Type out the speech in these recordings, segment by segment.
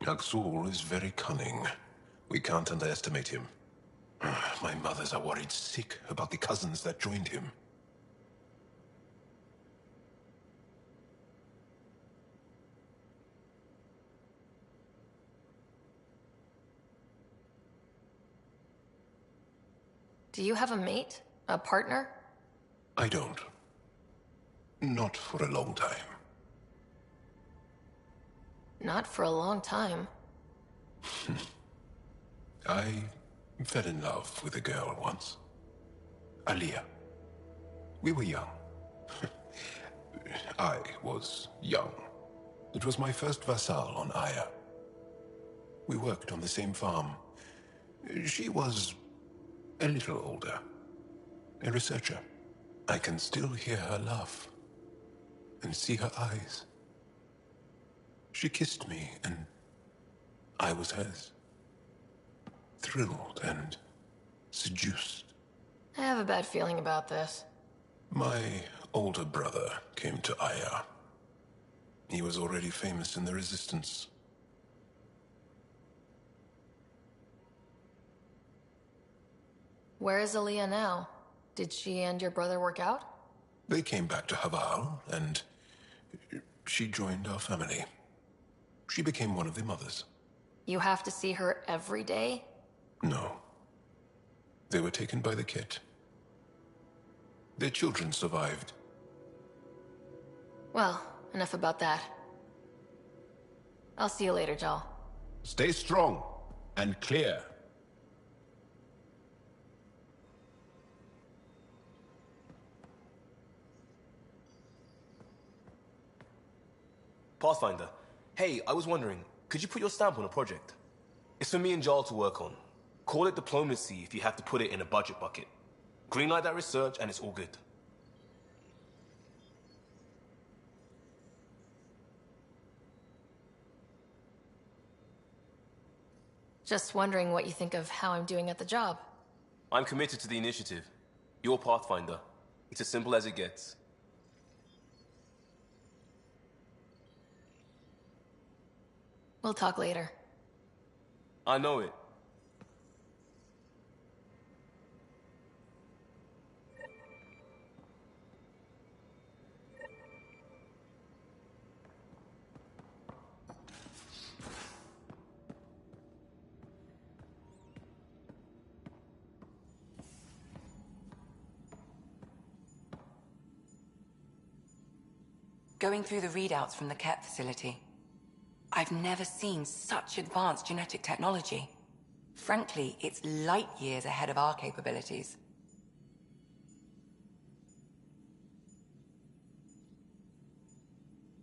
Aksul is very cunning. We can't underestimate him. My mothers are worried sick about the cousins that joined him. Do you have a mate? A partner? I don't. Not for a long time. Not for a long time. I fell in love with a girl once. Aliyah. We were young. I was young. It was my first vassal on Aya. We worked on the same farm. She was a little older. A researcher. I can still hear her laugh and see her eyes. She kissed me and I was hers. Thrilled and seduced. I have a bad feeling about this. My older brother came to Aya. He was already famous in the Resistance. Where is Aliyah now? Did she and your brother work out? They came back to Haval, and she joined our family. She became one of the mothers. You have to see her every day? No. They were taken by the kit. Their children survived. Well, enough about that. I'll see you later, Jal. Stay strong and clear. Pathfinder, hey, I was wondering, could you put your stamp on a project? It's for me and Jarl to work on. Call it diplomacy if you have to put it in a budget bucket. Greenlight that research and it's all good. Just wondering what you think of how I'm doing at the job. I'm committed to the initiative. You're Pathfinder. It's as simple as it gets. We'll talk later. I know it. Going through the readouts from the KEP facility, I've never seen such advanced genetic technology. Frankly, it's light years ahead of our capabilities.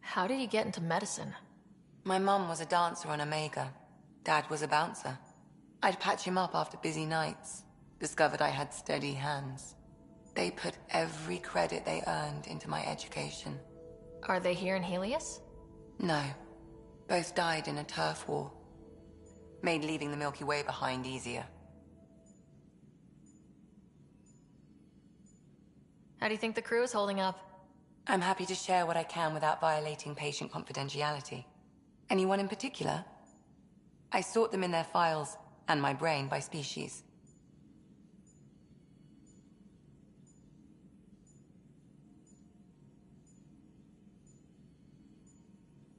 How did you get into medicine? My mum was a dancer on Omega. Dad was a bouncer. I'd patch him up after busy nights. Discovered I had steady hands. They put every credit they earned into my education. Are they here in Helios? No. Both died in a turf war. Made leaving the Milky Way behind easier. How do you think the crew is holding up? I'm happy to share what I can without violating patient confidentiality. Anyone in particular? I sort them in their files, and my brain by species.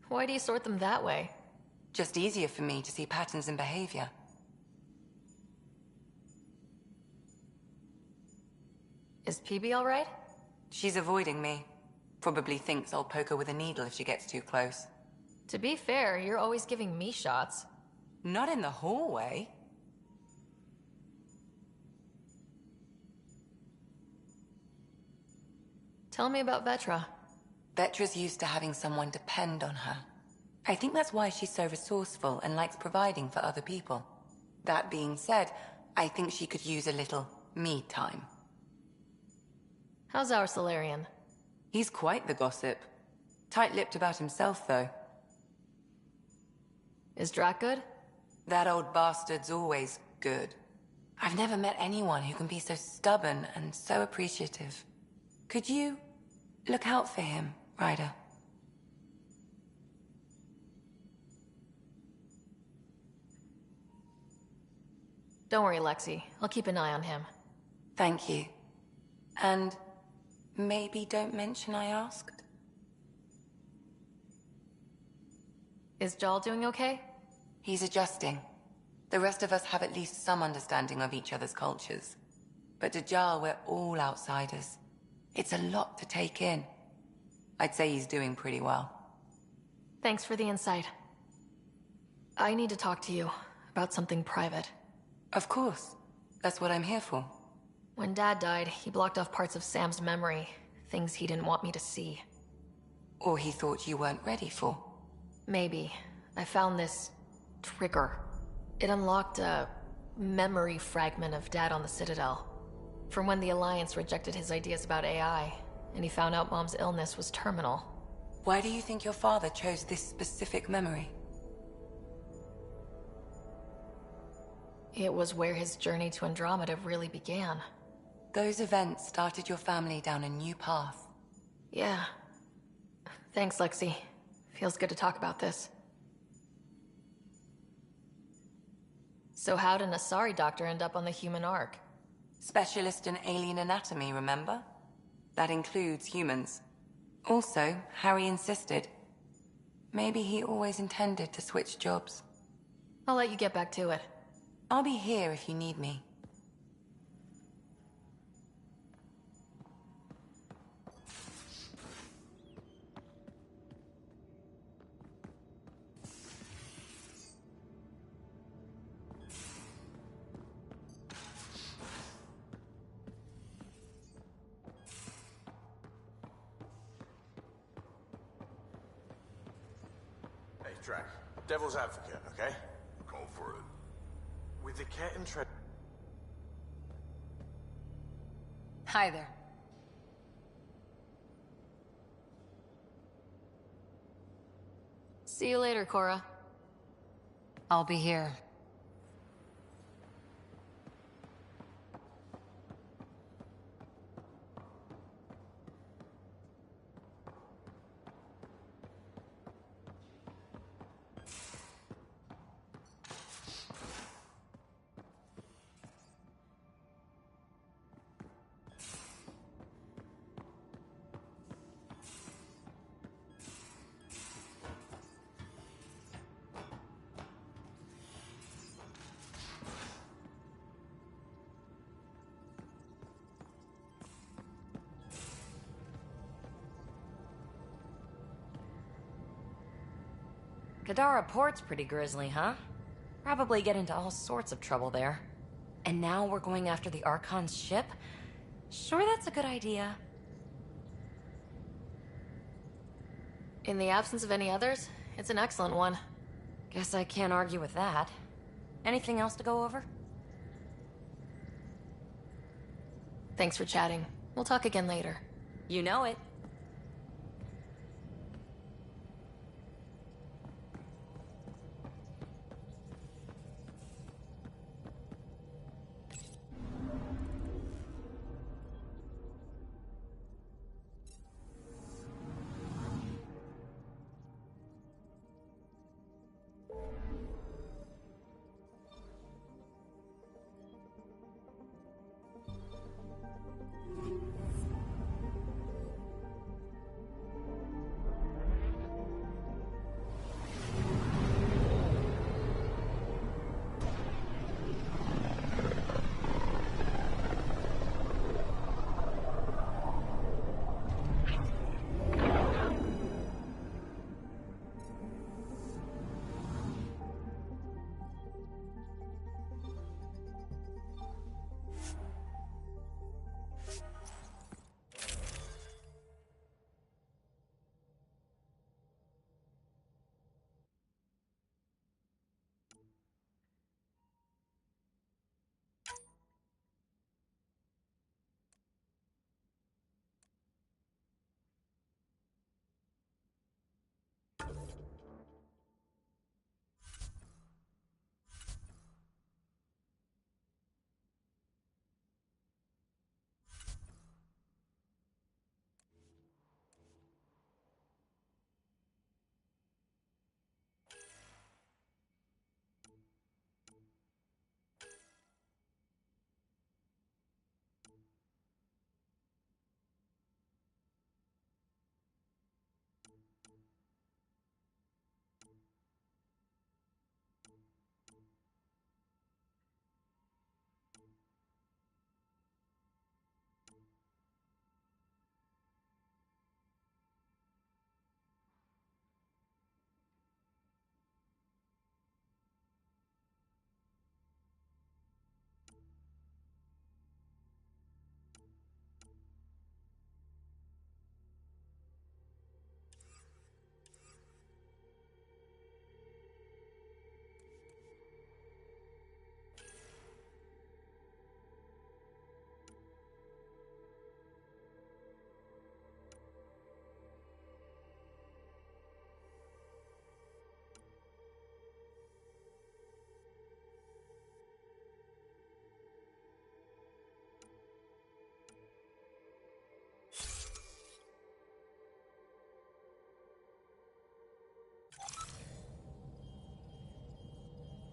Why do you sort them that way? Just easier for me to see patterns in behavior. Is PB all right? She's avoiding me. Probably thinks I'll poke her with a needle if she gets too close. To be fair, you're always giving me shots. Not in the hallway. Tell me about Vetra. Vetra's used to having someone depend on her. I think that's why she's so resourceful and likes providing for other people. That being said, I think she could use a little me time. How's our Solarian? He's quite the gossip. Tight-lipped about himself, though. Is Drac good? That old bastard's always good. I've never met anyone who can be so stubborn and so appreciative. Could you look out for him, Ryder? Don't worry, Lexi. I'll keep an eye on him. Thank you. And maybe don't mention I asked? Is Jal doing okay? He's adjusting. The rest of us have at least some understanding of each other's cultures. But to Jal, we're all outsiders. It's a lot to take in. I'd say he's doing pretty well. Thanks for the insight. I need to talk to you about something private. Of course. That's what I'm here for. When Dad died, he blocked off parts of Sam's memory, things he didn't want me to see. Or he thought you weren't ready for. Maybe. I found this trigger. It unlocked a memory fragment of Dad on the Citadel. From when the Alliance rejected his ideas about AI, and he found out Mom's illness was terminal. Why do you think your father chose this specific memory? It was where his journey to Andromeda really began. Those events started your family down a new path. Yeah. Thanks, Lexi. Feels good to talk about this. So how did an Asari doctor end up on the human Ark? Specialist in alien anatomy, remember? That includes humans. Also, Harry insisted. Maybe he always intended to switch jobs. I'll let you get back to it. I'll be here if you need me. Hey, Drac. Devil's advocate, okay? Go for it. With the cat and tread. Hi there. See you later, Cora. I'll be here. Kadara Port's pretty grisly, huh? Probably get into all sorts of trouble there. And now we're going after the Archon's ship? Sure that's a good idea. In the absence of any others, it's an excellent one. Guess I can't argue with that. Anything else to go over? Thanks for chatting. We'll talk again later. You know it.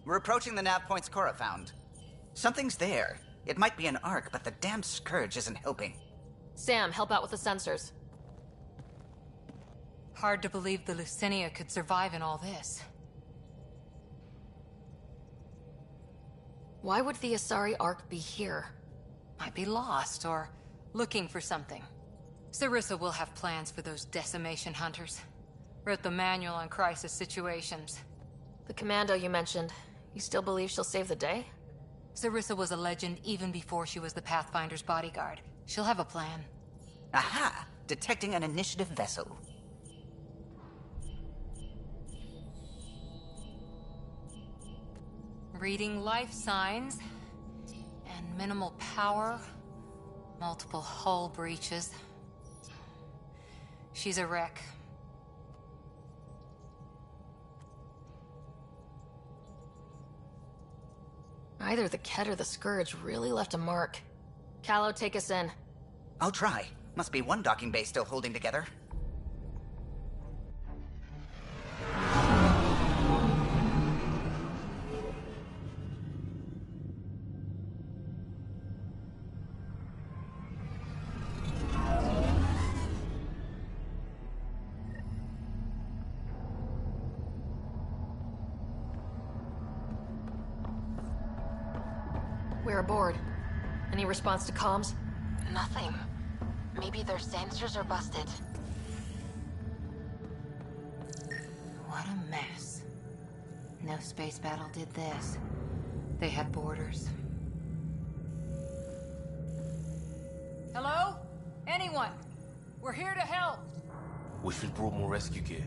We're approaching the nav points Cora found. Something's there. It might be an arc, but the damn scourge isn't helping. Sam, help out with the sensors. Hard to believe the Lucinia could survive in all this. Why would the Asari Ark be here? Might be lost, or looking for something. Sarissa will have plans for those decimation hunters. Wrote the manual on crisis situations. The commando you mentioned, you still believe she'll save the day? Sarissa was a legend even before she was the Pathfinder's bodyguard. She'll have a plan. Aha! Detecting an initiative vessel. Reading life signs. And minimal power. Multiple hull breaches. She's a wreck. Either the Ket or the Scourge really left a mark. Callow, take us in. I'll try. Must be one docking bay still holding together. We're aboard. Any response to comms? Nothing. Maybe their sensors are busted. What a mess. No space battle did this. They had borders. Hello? Anyone? We're here to help. Wish we'd brought more rescue gear.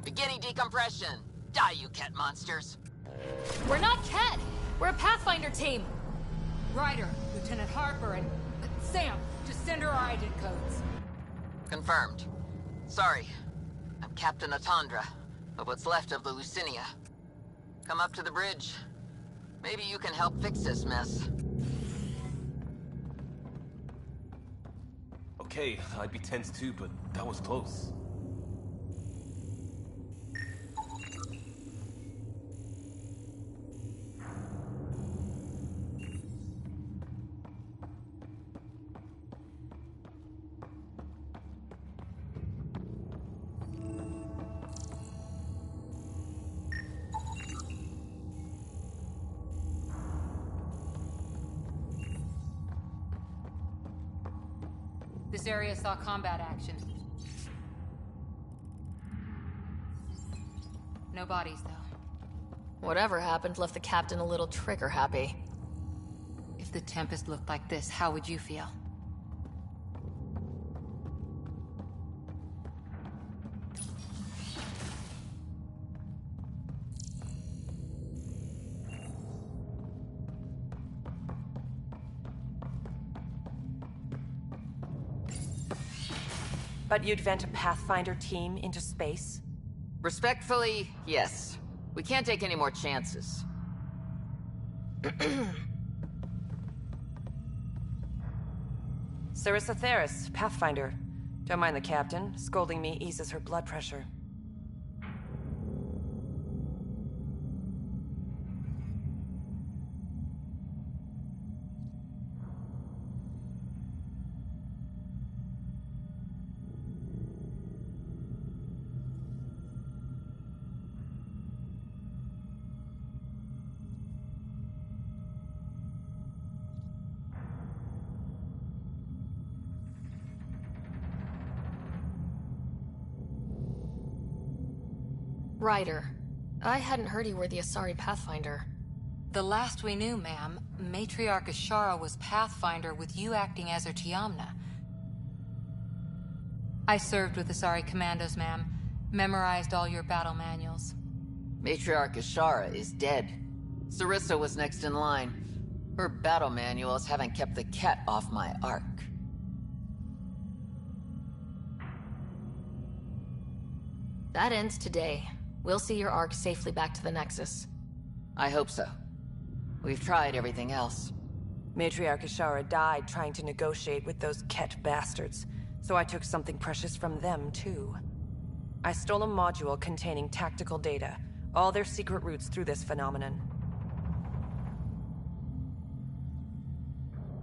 Beginning decompression. Die, you Ket monsters. We're not Ket! We're a Pathfinder team! Ryder, Lieutenant Harper, and Sam, just send her our agent codes. Confirmed. Sorry. I'm Captain Atandra, of what's left of the Lucinia. Come up to the bridge. Maybe you can help fix this mess. Okay, I'd be tense too, but that was close. This area saw combat action. No bodies, though. Whatever happened left the captain a little trigger happy. If the Tempest looked like this, how would you feel? But you'd vent a Pathfinder team into space? Respectfully, yes. We can't take any more chances. Sarissa Theris, Pathfinder. Don't mind the captain. Scolding me eases her blood pressure. Ryder, I hadn't heard you were the Asari Pathfinder. The last we knew, ma'am, Matriarch Ashara was Pathfinder with you acting as her Tiamna. I served with Asari commandos, ma'am. Memorized all your battle manuals. Matriarch Ashara is dead. Sarissa was next in line. Her battle manuals haven't kept the Ket off my ark. That ends today. We'll see your Ark safely back to the Nexus. I hope so. We've tried everything else. Matriarch Ishara died trying to negotiate with those Ket bastards, so I took something precious from them, too. I stole a module containing tactical data, all their secret routes through this phenomenon.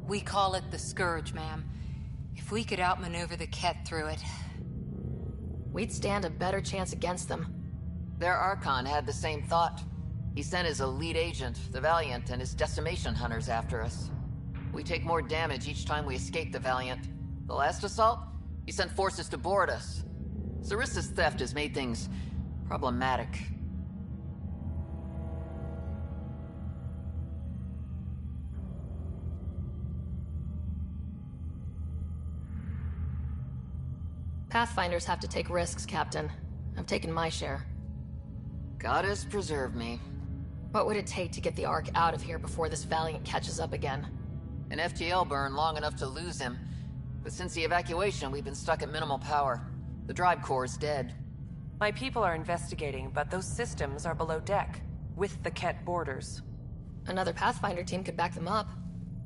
We call it the Scourge, ma'am. If we could outmaneuver the Ket through it... We'd stand a better chance against them. Their Archon had the same thought. He sent his elite agent, the Valiant, and his decimation hunters after us. We take more damage each time we escape the Valiant. The last assault, he sent forces to board us. Sarissa's theft has made things problematic. Pathfinders have to take risks, Captain. I've taken my share. Goddess preserve me. What would it take to get the Ark out of here before this Valiant catches up again? An FTL burn long enough to lose him. But since the evacuation, we've been stuck at minimal power. The drive core is dead. My people are investigating, but those systems are below deck, with the Ket borders. Another Pathfinder team could back them up.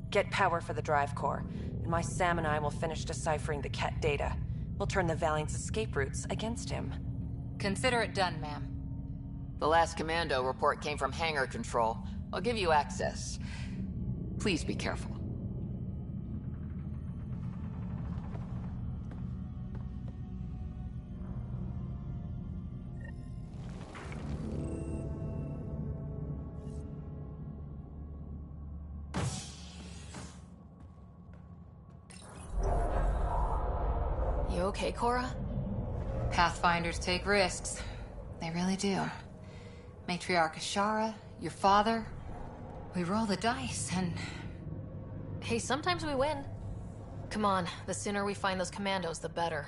Get power for the drive core, and my Sam and I will finish deciphering the Ket data. We'll turn the Valiant's escape routes against him. Consider it done, ma'am. The last commando report came from hangar control. I'll give you access. Please be careful. You okay, Cora? Pathfinders take risks. They really do. Matriarch Ishara, your father. We roll the dice, and... Hey, sometimes we win. Come on, the sooner we find those commandos, the better.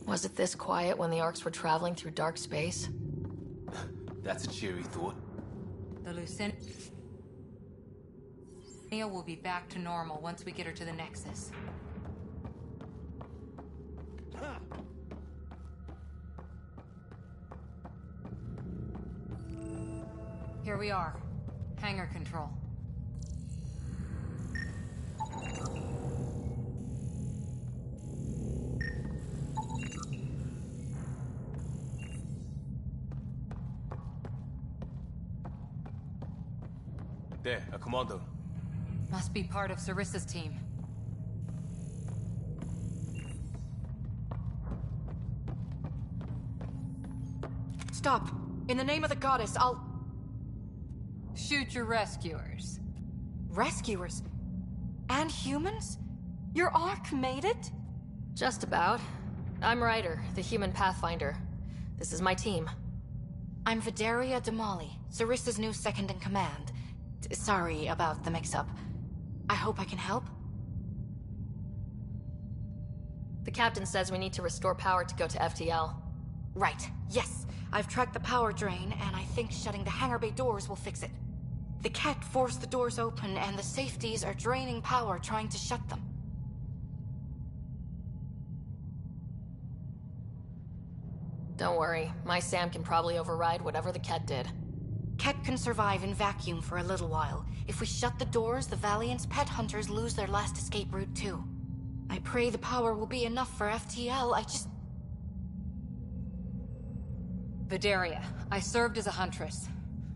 Was it this quiet when the Arks were traveling through dark space? That's a cheery thought. The Lucinia will be back to normal once we get her to the Nexus. Here we are. Hangar control. There, a commando. Must be part of Sarissa's team. Stop! In the name of the goddess, I'll... Shoot your rescuers. Rescuers? And humans? Your Ark made it? Just about. I'm Ryder, the human Pathfinder. This is my team. I'm Vidaria Damali, Sarissa's new second-in-command. Sorry about the mix-up. I hope I can help? The captain says we need to restore power to go to FTL. Right, yes. I've tracked the power drain, and I think shutting the hangar bay doors will fix it. The Ket forced the doors open, and the safeties are draining power trying to shut them. Don't worry, my Sam can probably override whatever the Ket did. Ket can survive in vacuum for a little while. If we shut the doors, the Valiant's pet hunters lose their last escape route too. I pray the power will be enough for FTL, I just... Vidaria, I served as a huntress.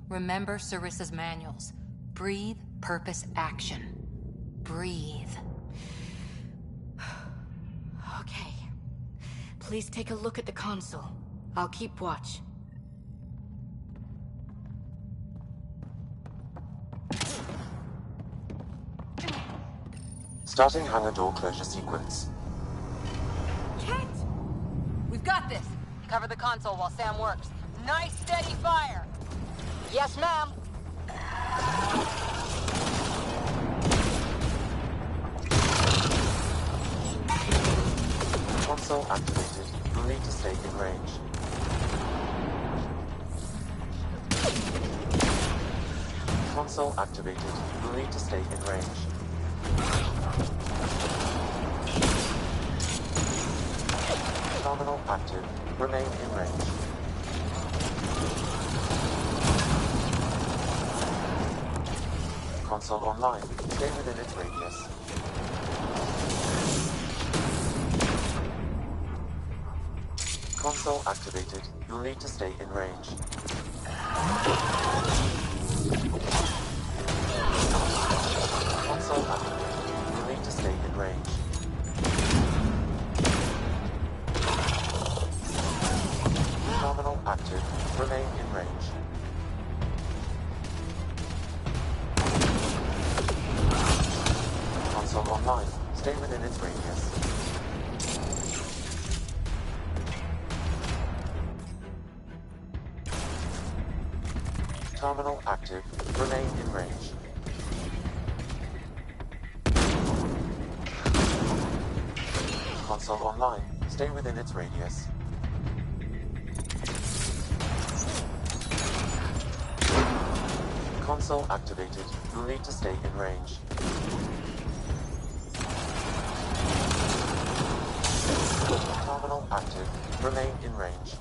Remember Sarissa's manuals. Breathe, purpose, action. Breathe. Okay. Please take a look at the console. I'll keep watch. Starting hangar door closure sequence. Ket! We've got this. Cover the console while Sam works. Nice steady fire! Yes, ma'am. Console activated. You'll need to stay in range. Console activated. You'll need to stay in range. Terminal active. Remain in range. Console online. Stay within its radius. Console activated. You'll need to stay in range. Console activated. You'll need to stay in range. Terminal active. Remain in range. Console online. Stay within its radius. Terminal active. Remain in range. Console online. Stay within its radius. Console activated. You'll need to stay in range. Terminal active. Remain in range.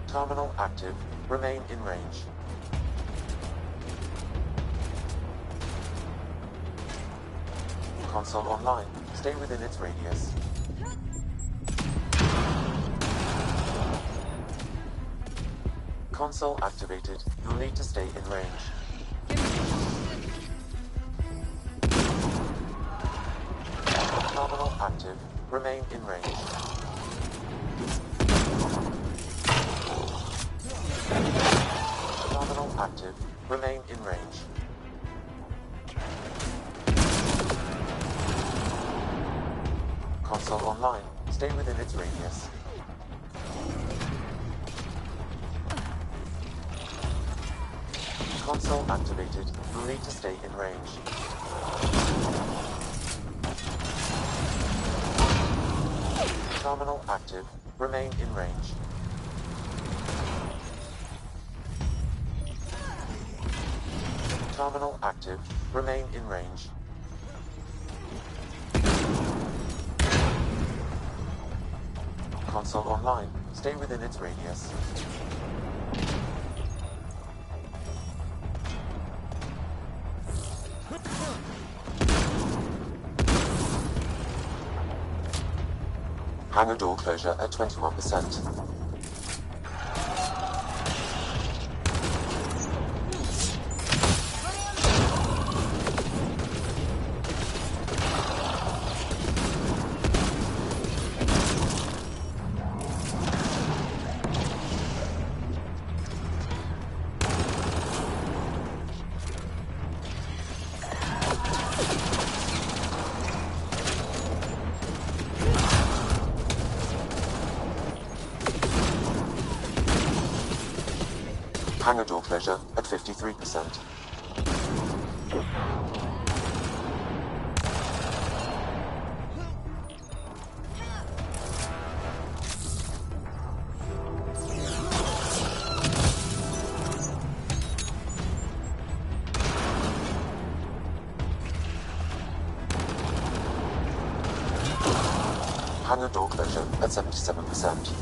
Terminal active. Remain in range. Console online. Stay within its radius. Console activated. You'll need to stay in range. Terminal active. Remain in range. Terminal active. Remain in range. Console online. Stay within its radius. Console activated. You'll need to stay in range. Terminal active. Remain in range. Terminal active. Remain in range. Console online. Stay within its radius. Hangar door closure at 21%. Hangar door closure at 53%. Hangar door closure at 77%.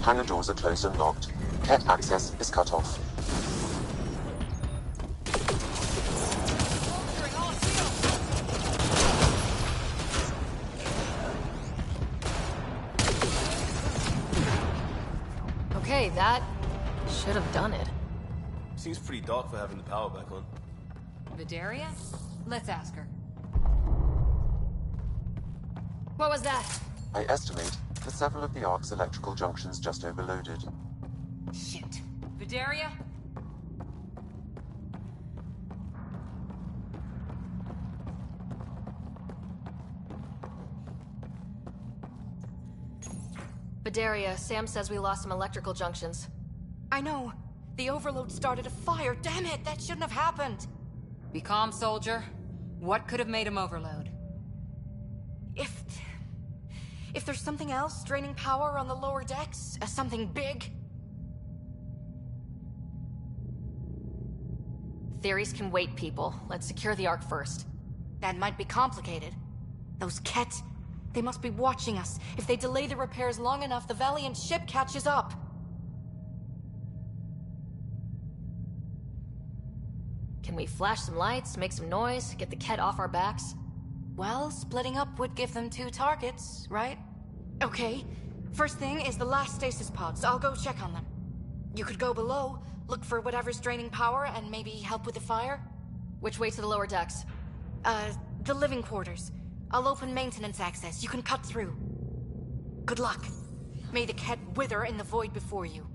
Hangar doors are closed and locked. Cat access is cut off. Okay, that should have done it. Seems pretty dark for having the power back on. Vidaria? Let's ask her. What was that? I estimate that several of the Ark's electrical junctions just overloaded. Shit. Vidaria? Vidaria, Sam says we lost some electrical junctions. I know. The overload started a fire. Damn it, that shouldn't have happened. Be calm, soldier. What could have made him overload? If there's something else draining power on the lower decks, something big. Theories can wait, people. Let's secure the Ark first. That might be complicated. Those Ket, they must be watching us. If they delay the repairs long enough, the Valiant ship catches up. Can we flash some lights, make some noise, get the Ket off our backs? Well, splitting up would give them 2 targets, right? Okay. First thing is the last stasis pods. I'll go check on them. You could go below, look for whatever's draining power, and maybe help with the fire? Which way to the lower decks? The living quarters. I'll open maintenance access. You can cut through. Good luck. May the Ket wither in the void before you.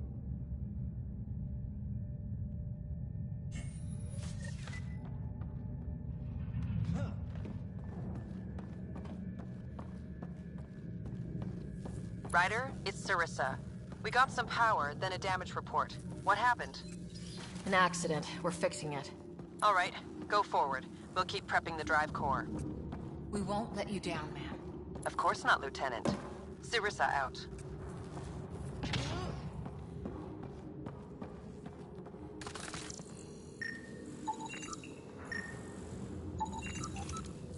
Ryder, it's Sarissa. We got some power, then a damage report. What happened? An accident. We're fixing it. All right, go forward. We'll keep prepping the drive core. We won't let you down, ma'am. Of course not, Lieutenant. Sarissa out.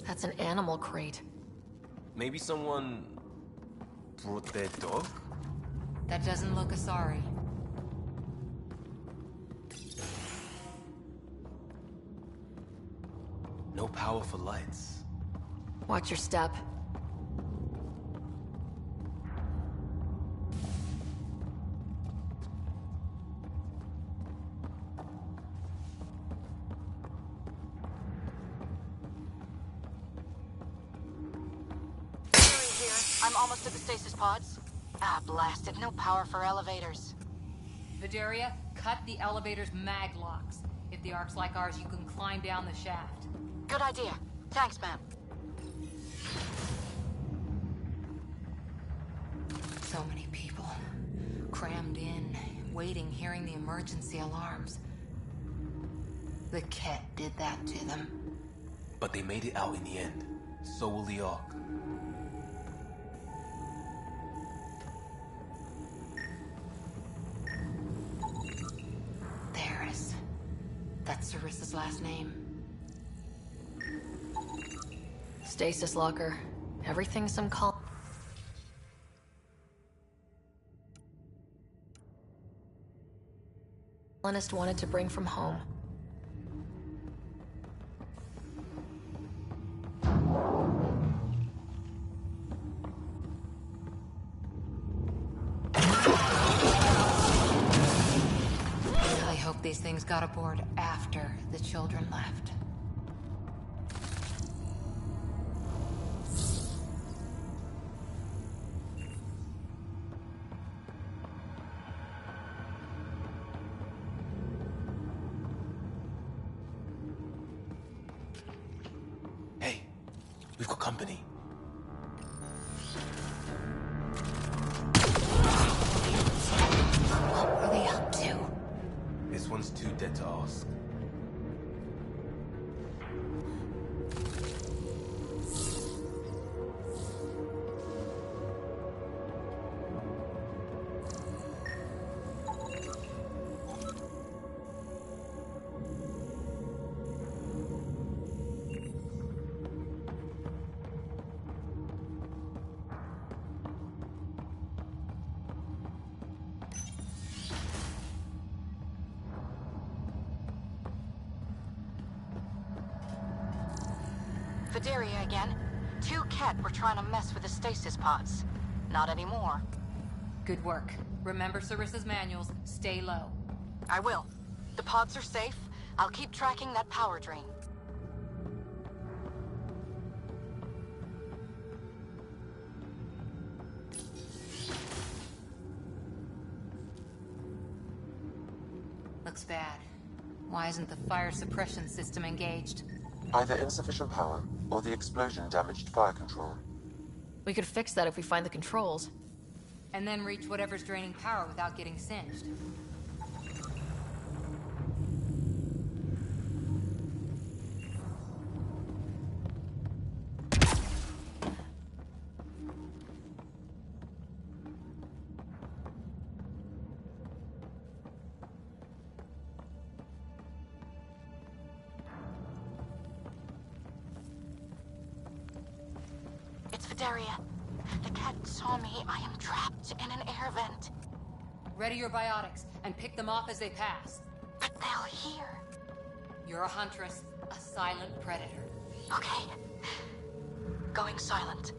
That's an animal crate. Maybe someone brought their dog? That doesn't look azari. No power for lights. Watch your step. I'm almost at the stasis pods. Ah, blasted. No power for elevators. Vidaria, cut the elevator's mag locks. If the Ark's like ours, you can climb down the shaft. Good idea. Thanks, ma'am. So many people. Crammed in, waiting, hearing the emergency alarms. The Ket did that to them. But they made it out in the end. So will the Ark. That's Sarissa's last name. Stasis locker. Everything some colonist wanted to bring from home. These things got aboard after the children left. Hey, we've got company. What were they up to? This one's too dead to ask. Vidaria again. 2 Ket were trying to mess with the stasis pods. Not anymore. Good work. Remember Sarissa's manuals. Stay low. I will. The pods are safe. I'll keep tracking that power drain. Looks bad. Why isn't the fire suppression system engaged? Either insufficient power, or the explosion damaged fire control. We could fix that if we find the controls. And then reach whatever's draining power without getting singed. It's Vidaria. The cat saw me. I am trapped in an air vent. Ready your biotics, and pick them off as they pass. But they'll hear. You're a huntress, a silent predator. Okay. Going silent.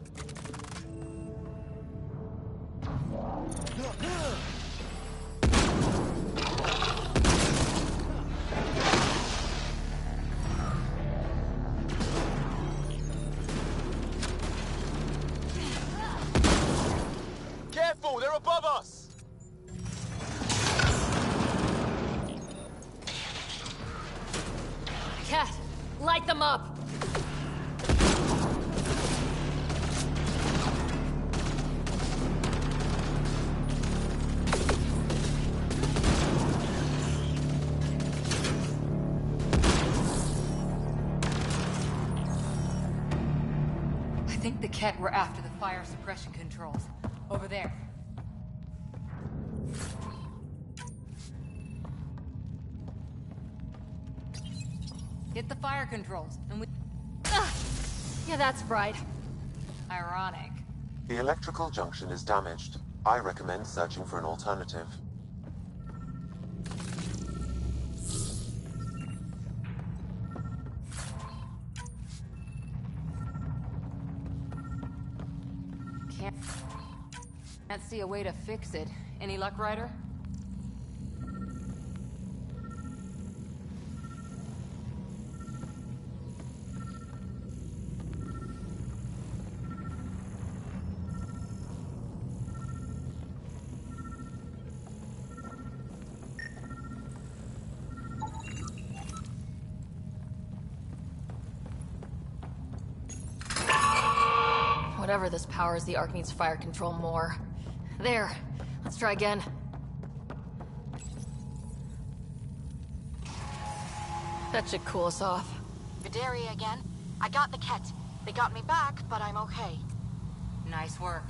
Careful, they're above us! Cat, light them up! I think the Ket were after the fire suppression controls. Over there. Hit the fire controls, and we... Yeah, that's right. Ironic. The electrical junction is damaged. I recommend searching for an alternative. Can't see a way to fix it. Any luck, Ryder? Whatever this powers, the Ark needs fire control more. There. Let's try again. That should cool us off. Vidaria again. I got the Ket. They got me back, but I'm okay. Nice work.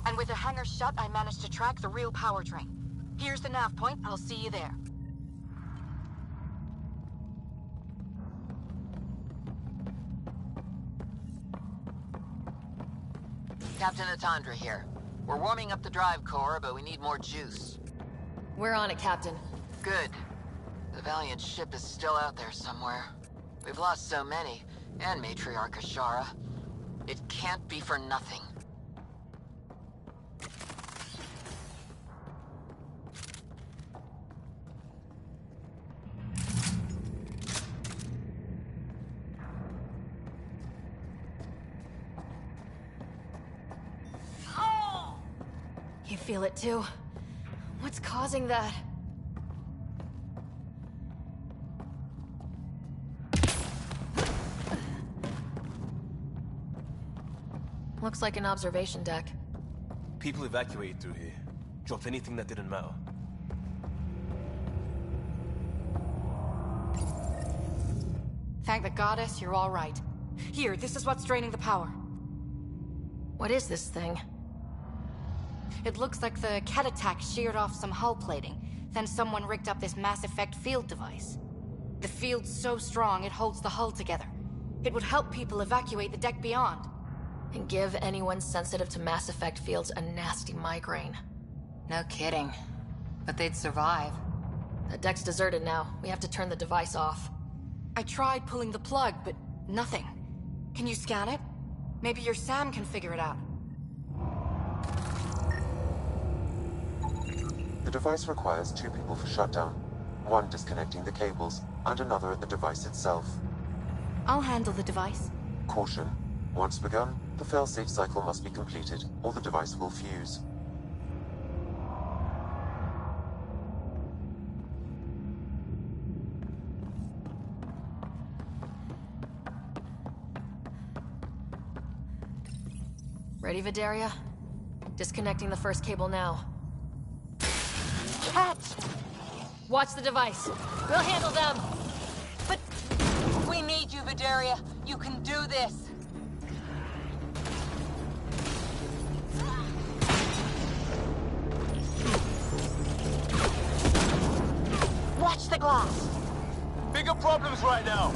And with the hangar shut, I managed to track the real power train. Here's the nav point. I'll see you there. Captain Atandra here. We're warming up the drive core, but we need more juice. We're on it, Captain. Good. The Valiant ship is still out there somewhere. We've lost so many, and Matriarch Ashara. It can't be for nothing. You feel it too? What's causing that? Looks like an observation deck. People evacuated through here. Dropped anything that didn't matter. Thank the goddess, you're all right. Here, this is what's draining the power. What is this thing? It looks like the Ket attack sheared off some hull plating. Then someone rigged up this Mass Effect field device. The field's so strong, it holds the hull together. It would help people evacuate the deck beyond. And give anyone sensitive to Mass Effect fields a nasty migraine. No kidding. But they'd survive. The deck's deserted now. We have to turn the device off. I tried pulling the plug, but nothing. Can you scan it? Maybe your Sam can figure it out. The device requires 2 people for shutdown. One disconnecting the cables, and another at the device itself. I'll handle the device. Caution. Once begun, the failsafe cycle must be completed, or the device will fuse. Ready, Vidaria? Disconnecting the first cable now. Catch! Watch the device. We'll handle them. But we need you, Vidaria. You can do this. Watch the glass. Bigger problems right now.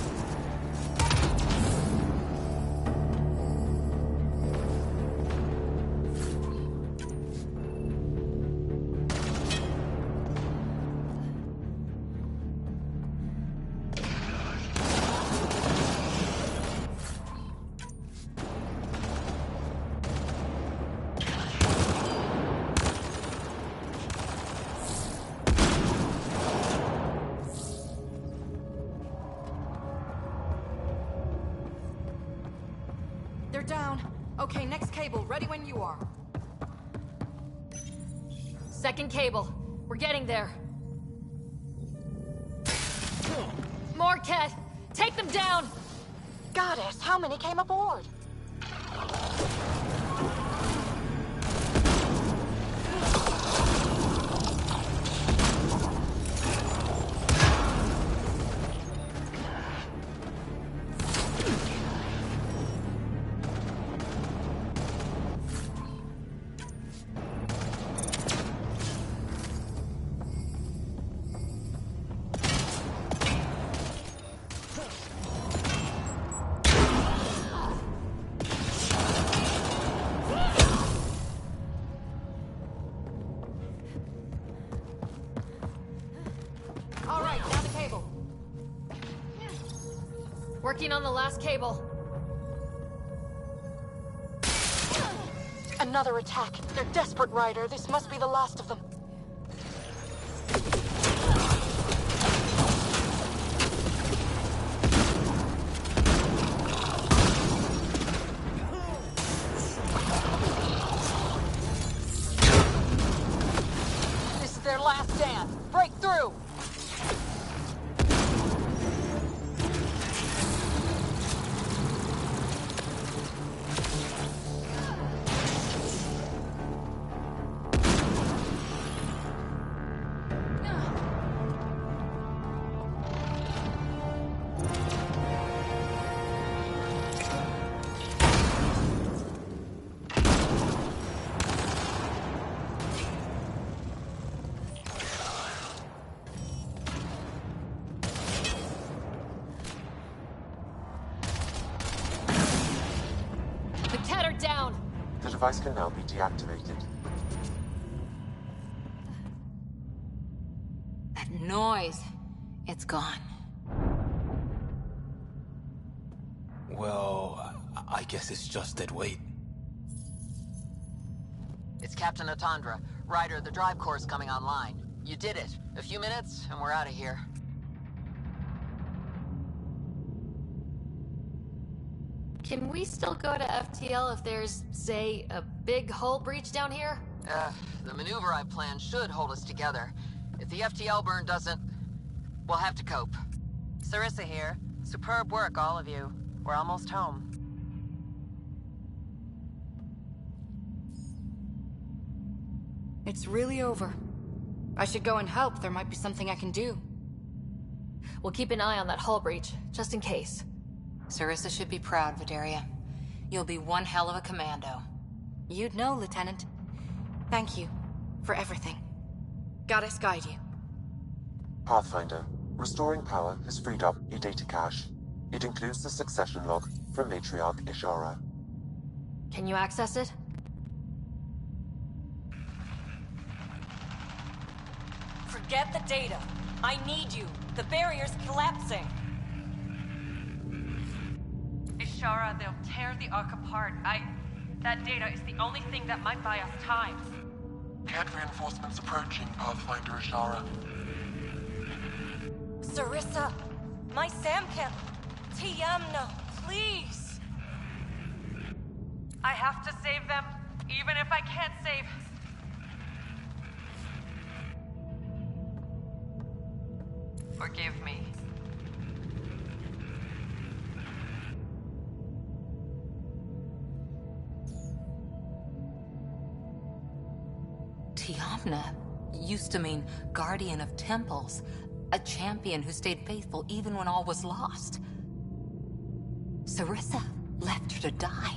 They're down. Okay, next cable. Ready when you are. Second cable. We're getting there. More, Ket! Take them down! Goddess, how many came aboard? All right, now the cable. Working on the last cable. Another attack. They're desperate, Ryder. This must be the last of them. This is their last stand. Break through! Down. The device can now be deactivated. That noise. It's gone. Well, I guess it's just dead weight. It's Captain Atandra. Ryder, the drive core is coming online. You did it. A few minutes, and we're out of here. Can we still go to FTL if there's, say, a big hull breach down here? The maneuver I planned should hold us together. If the FTL burn doesn't, we'll have to cope. Sarissa here. Superb work, all of you. We're almost home. It's really over. I should go and help. There might be something I can do. We'll keep an eye on that hull breach, just in case. Sarissa should be proud, Vidaria. You'll be one hell of a commando. You'd know, Lieutenant. Thank you for everything. Goddess guide you. Pathfinder, restoring power has freed up a data cache. It includes the succession log from Matriarch Ishara. Can you access it? Forget the data. I need you. The barrier's collapsing. Ishara, they'll tear the Ark apart. That data is the only thing that might buy us time. Cat reinforcements approaching, Pathfinder Ishara. Sarissa, my Samkin, Tiamna, please. I have to save them, even if I can't save. Forgive me. Tiamna used to mean guardian of temples, a champion who stayed faithful even when all was lost. Sarissa left her to die.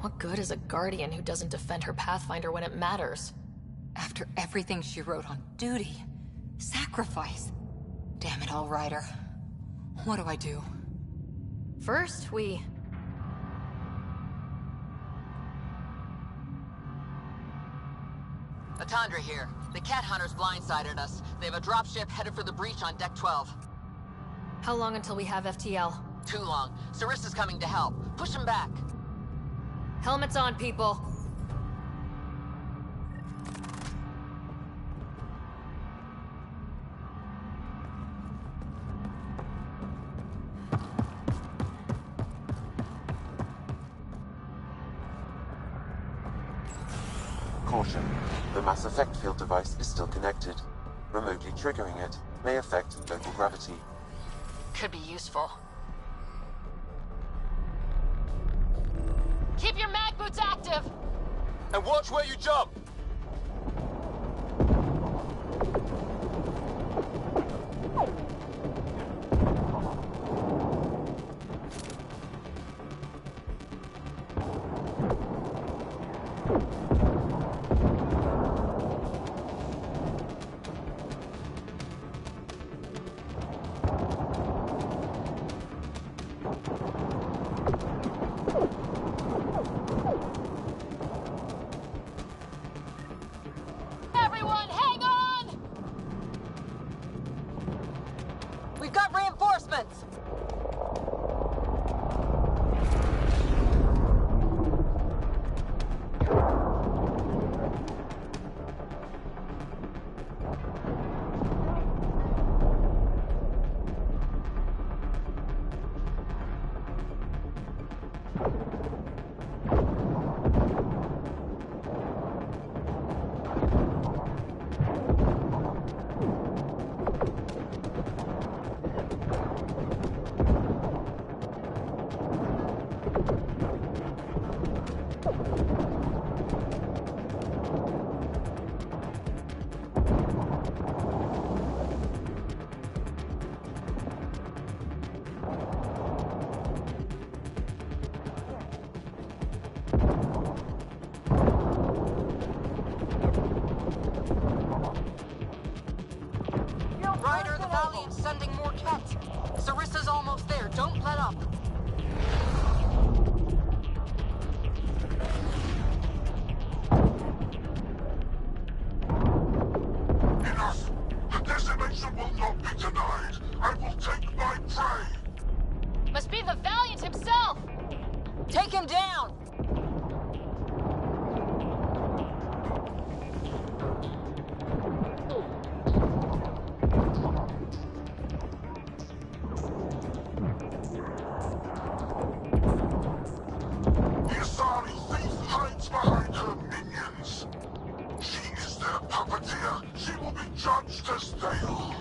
What good is a guardian who doesn't defend her Pathfinder when it matters? After everything she wrote on duty, sacrifice. Damn it all, Ryder. What do I do? First, we... Atandra here. The cat hunters blindsided us. They have a dropship headed for the breach on Deck 12. How long until we have FTL? Too long. Sarissa's coming to help. Push him back. Helmets on, people. Caution. The mass effect field device is still connected. Remotely triggering it may affect local gravity. Could be useful. Keep your mag boots active! And watch where you jump! Everyone, hang on! We've got reinforcements! Ryder, the Valiant's sending more Kets. Sarissa's almost there. Don't let up. Enough! The decimation will not be denied! I will take my prey! Must be the Valiant himself! Take him down! The Azari thief hides behind her minions. She is their puppeteer. She will be judged as they are.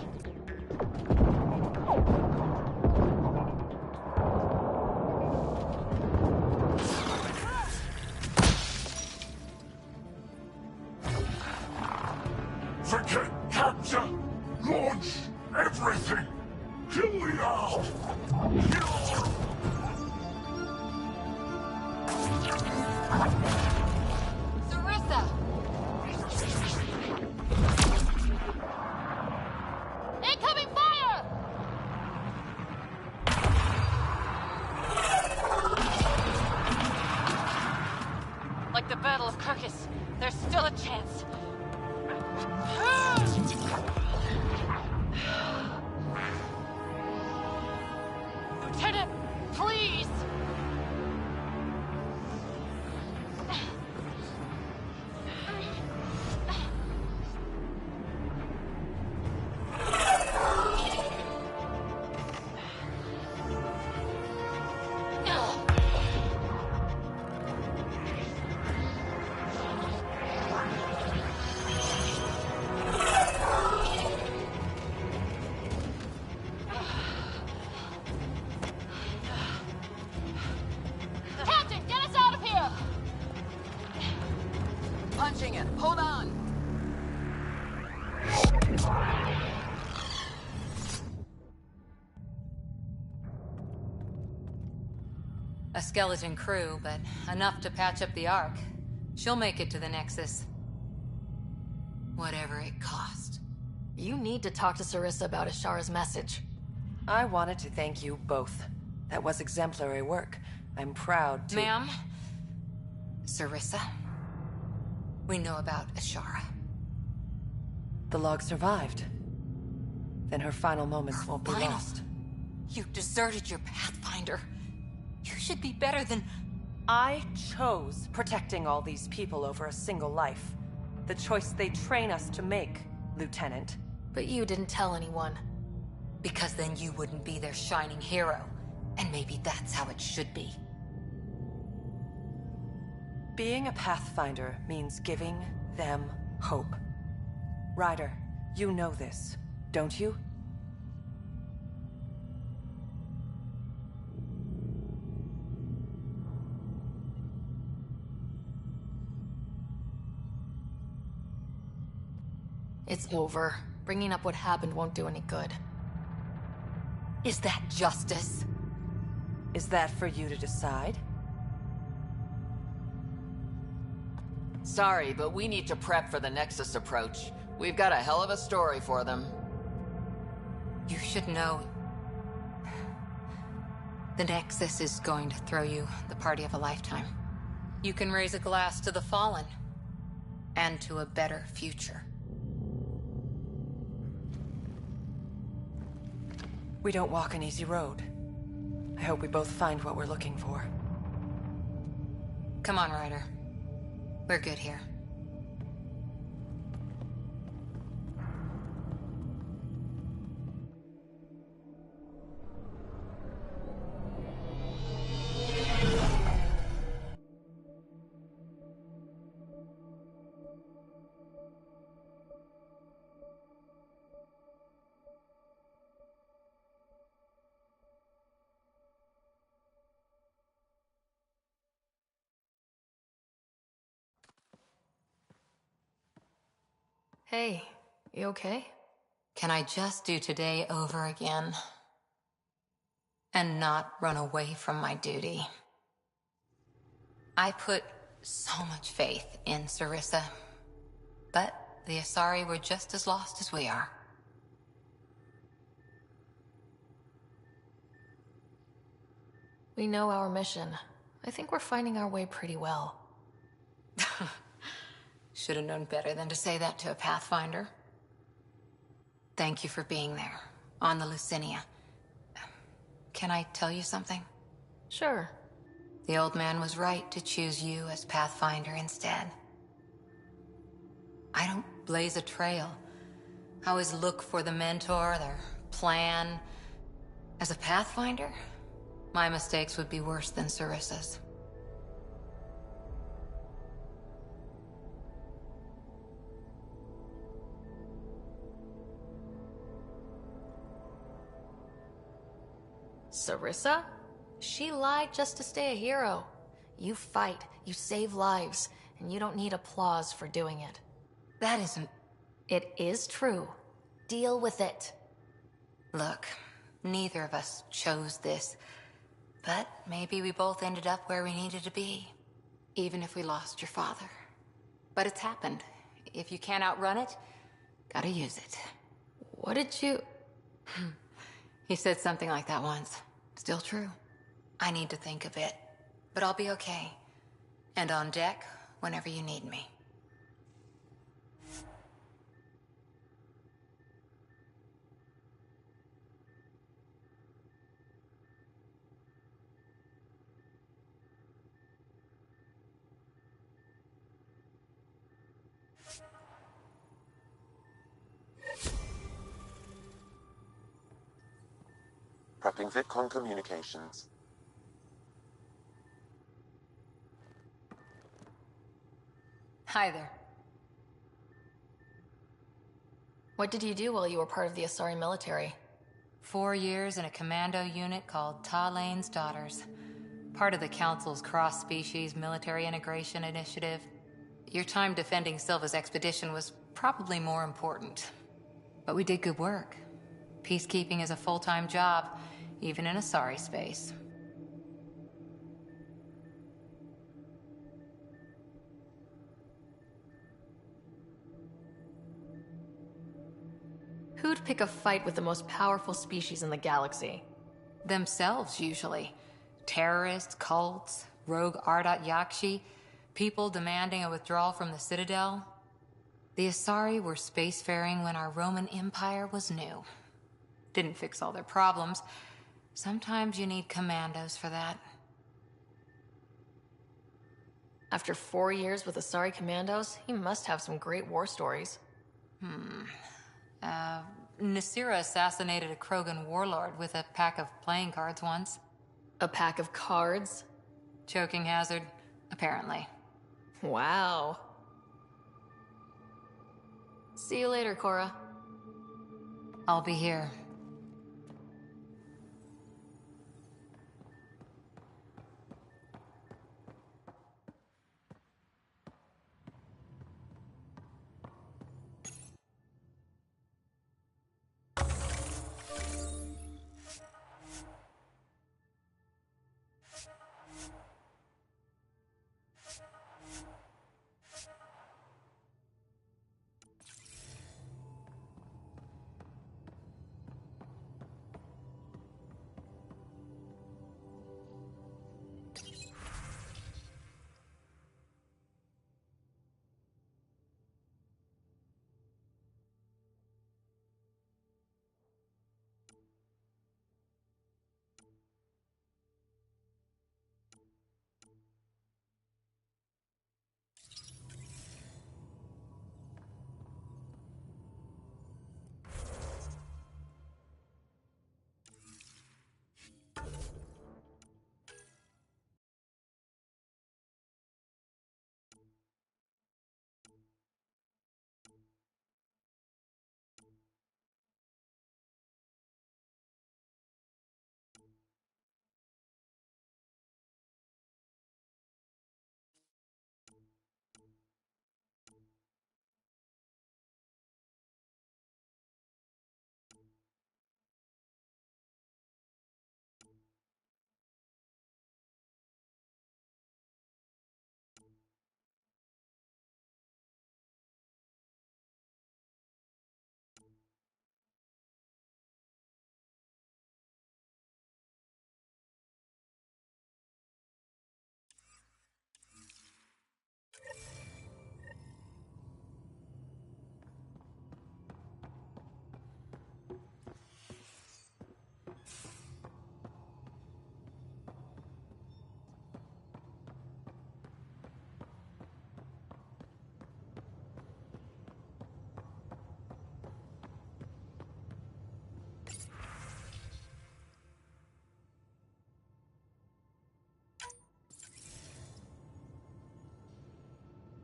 Forget capture! Launch everything! Kill the owl! Kill! Sarissa! Incoming fire! Like the Battle of Kirkus, there's still a chance. Lieutenant, please! skeleton crew, but enough to patch up the Ark. She'll make it to the Nexus. Whatever it cost. You need to talk to Sarissa about Ashara's message. I wanted to thank you both. That was exemplary work. I'm proud to— Ma'am? Sarissa? We know about Ashara. The log survived. Then her final moments won't be lost. You deserted your Pathfinder. You should be better than... I chose protecting all these people over a single life. The choice they train us to make, Lieutenant. But you didn't tell anyone. Because then you wouldn't be their shining hero. And maybe that's how it should be. Being a Pathfinder means giving them hope. Ryder, you know this, don't you? It's over. Bringing up what happened won't do any good. Is that justice? Is that for you to decide? Sorry, but we need to prep for the Nexus approach. We've got a hell of a story for them. You should know. The Nexus is going to throw you the party of a lifetime. You can raise a glass to the fallen. And to a better future. We don't walk an easy road. I hope we both find what we're looking for. Come on, Ryder. We're good here. Hey, you okay? Can I just do today over again? And not run away from my duty? I put so much faith in Sarissa. But the Asari were just as lost as we are. We know our mission. I think we're finding our way pretty well. Should have known better than to say that to a Pathfinder. Thank you for being there, on the Lucinia. Can I tell you something? Sure. The old man was right to choose you as Pathfinder instead. I don't blaze a trail. I always look for the mentor, their plan. As a Pathfinder, my mistakes would be worse than Sarissa's. Sarissa? She lied just to stay a hero. You fight, you save lives, and you don't need applause for doing it. That isn't... It is true. Deal with it. Look, neither of us chose this, but maybe we both ended up where we needed to be, even if we lost your father. But it's happened. If you can't outrun it, gotta use it. What did you... He said something like that once. Still true. I need to think a bit, but I'll be okay. And on deck whenever you need me. Prepping VidCon communications. Hi there. What did you do while you were part of the Asari military? 4 years in a commando unit called Talane's Daughters. Part of the Council's cross-species military integration initiative. Your time defending Silva's expedition was probably more important. But we did good work. Peacekeeping is a full-time job, even in Asari space. Who'd pick a fight with the most powerful species in the galaxy? Themselves, usually. Terrorists, cults, rogue Ardat Yakshi, people demanding a withdrawal from the Citadel. The Asari were spacefaring when our Roman Empire was new. Didn't fix all their problems. Sometimes you need commandos for that. After 4 years with Asari commandos, he must have some great war stories. Nasira assassinated a Krogan warlord with a pack of playing cards once. A pack of cards? Choking hazard, apparently. Wow. See you later, Cora. I'll be here.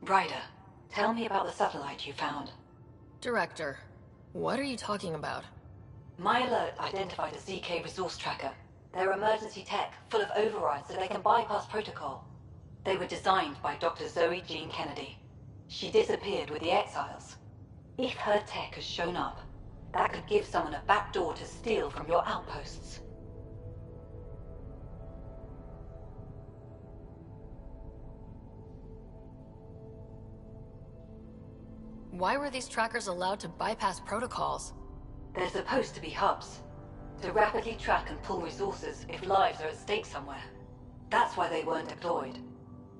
Ryder, tell me about the satellite you found. Director, what are you talking about? My alert identified a ZK resource tracker. They're emergency tech, full of overrides so they can bypass protocol. They were designed by Dr. Zoe Jean Kennedy. She disappeared with the Exiles. If her tech has shown up, that could give someone a backdoor to steal from your outposts. Why were these trackers allowed to bypass protocols? They're supposed to be hubs, to rapidly track and pull resources if lives are at stake somewhere. That's why they weren't deployed.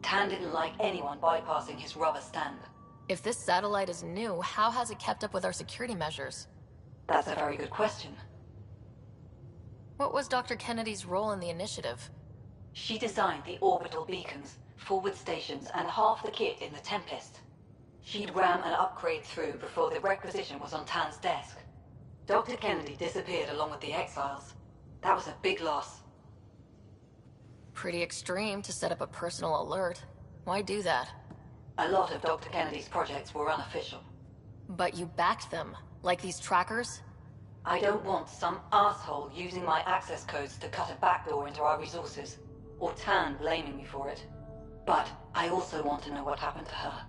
Tan didn't like anyone bypassing his rubber stamp. If this satellite is new, how has it kept up with our security measures? That's a very good question. What was Dr. Kennedy's role in the initiative? She designed the orbital beacons, forward stations, and half the kit in the Tempest. She'd ram an upgrade through before the requisition was on Tan's desk. Dr. Kennedy disappeared along with the Exiles. That was a big loss. Pretty extreme to set up a personal alert. Why do that? A lot of Dr. Kennedy's projects were unofficial. But you backed them, like these trackers? I don't want some asshole using my access codes to cut a backdoor into our resources, or Tan blaming me for it. But I also want to know what happened to her.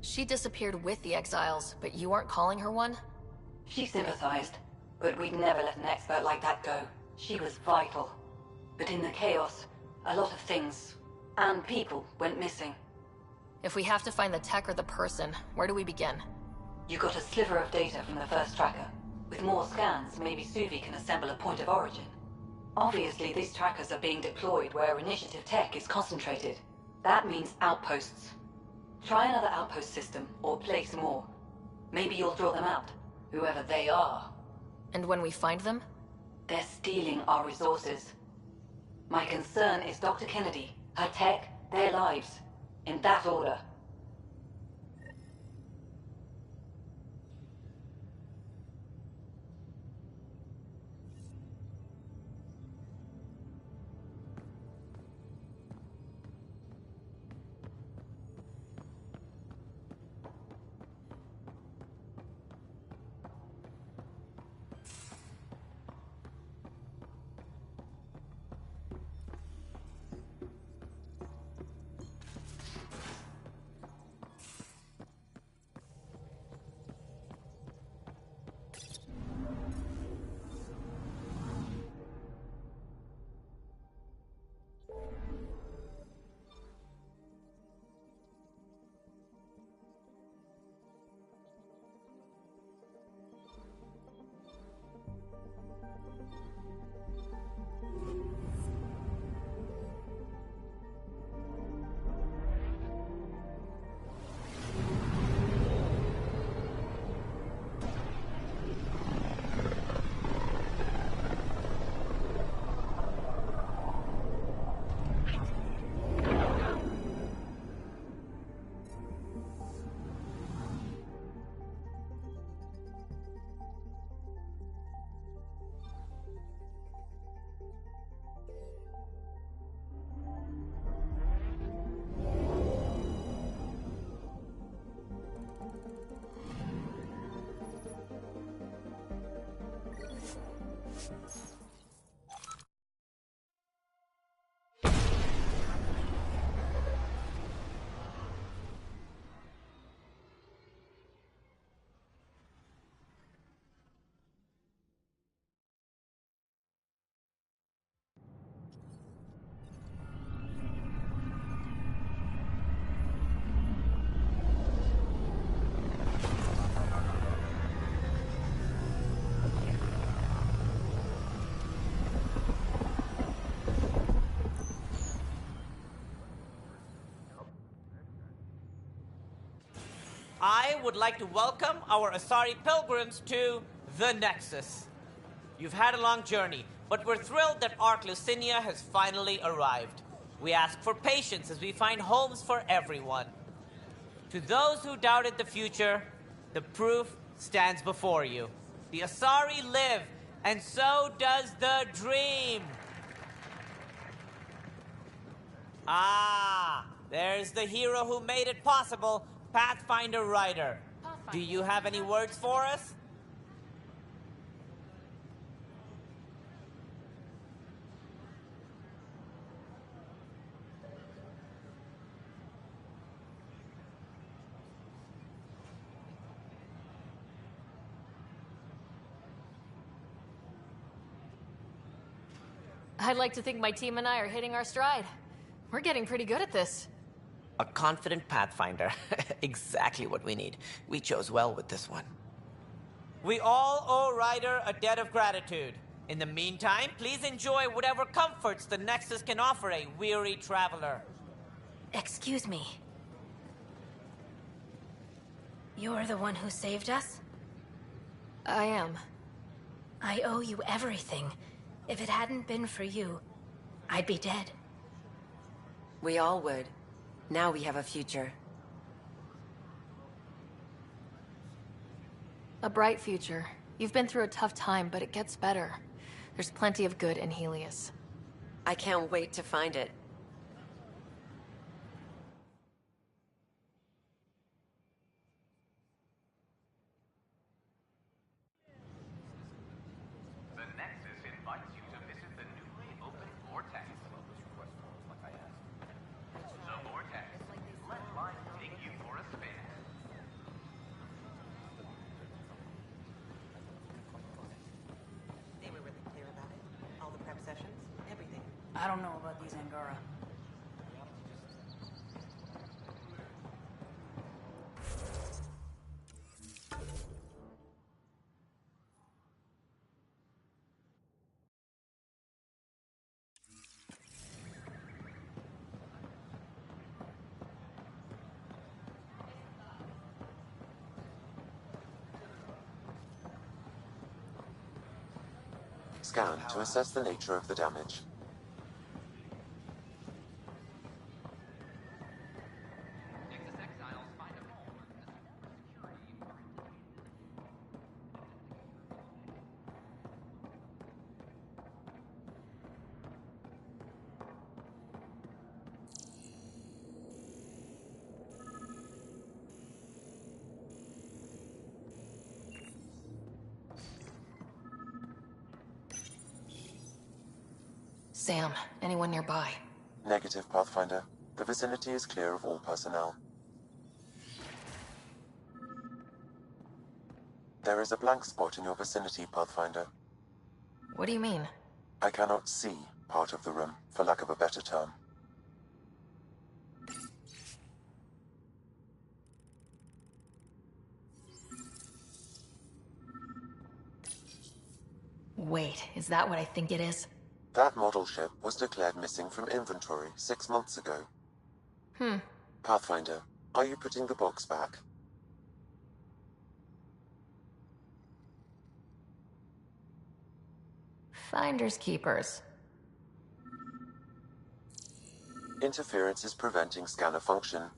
She disappeared with the Exiles, but you aren't calling her one? She sympathized, but we'd never let an expert like that go. She was vital. But in the chaos, a lot of things, and people, went missing. If we have to find the tech or the person, where do we begin? You got a sliver of data from the first tracker. With more scans, maybe Suvi can assemble a point of origin. Obviously, these trackers are being deployed where initiative tech is concentrated. That means outposts. Try another outpost system, or place more. Maybe you'll draw them out, whoever they are. And when we find them? They're stealing our resources. My concern is Dr. Kennedy, her tech, their lives. In that order. I would like to welcome our Asari pilgrims to the Nexus. You've had a long journey, but we're thrilled that Ark Lucinia has finally arrived. We ask for patience as we find homes for everyone. To those who doubted the future, the proof stands before you. The Asari live, and so does the dream. Ah, there's the hero who made it possible, Pathfinder Ryder. Do you have any words for us? I'd like to think my team and I are hitting our stride. We're getting pretty good at this. A confident Pathfinder. Exactly what we need. We chose well with this one. We all owe Ryder a debt of gratitude. In the meantime, please enjoy whatever comforts the Nexus can offer a weary traveler. Excuse me. You're the one who saved us? I am. I owe you everything. If it hadn't been for you, I'd be dead. We all would. Now we have a future. A bright future. You've been through a tough time, but it gets better. There's plenty of good in Helios. I can't wait to find it. The Nexus invites you to visit the newly opened Vortex. The Vortex. Let life take you for a spin. They were really clear about it. All the prep sessions, everything. I don't know about these Angara. scan to assess the nature of the damage. Sam, anyone nearby? Negative, Pathfinder. The vicinity is clear of all personnel. There is a blank spot in your vicinity, Pathfinder. What do you mean? I cannot see part of the room, for lack of a better term. Wait, is that what I think it is? That model ship was declared missing from inventory 6 months ago. Pathfinder, are you putting the box back? Finders keepers. Interference is preventing scanner function.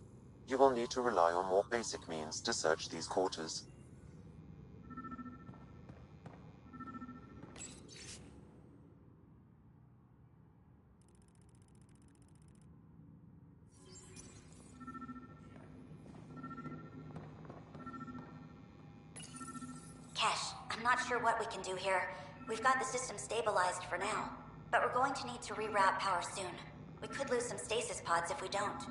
You will need to rely on more basic means to search these quarters. Kesh, I'm not sure what we can do here. We've got the system stabilized for now, but we're going to need to reroute power soon. We could lose some stasis pods if we don't.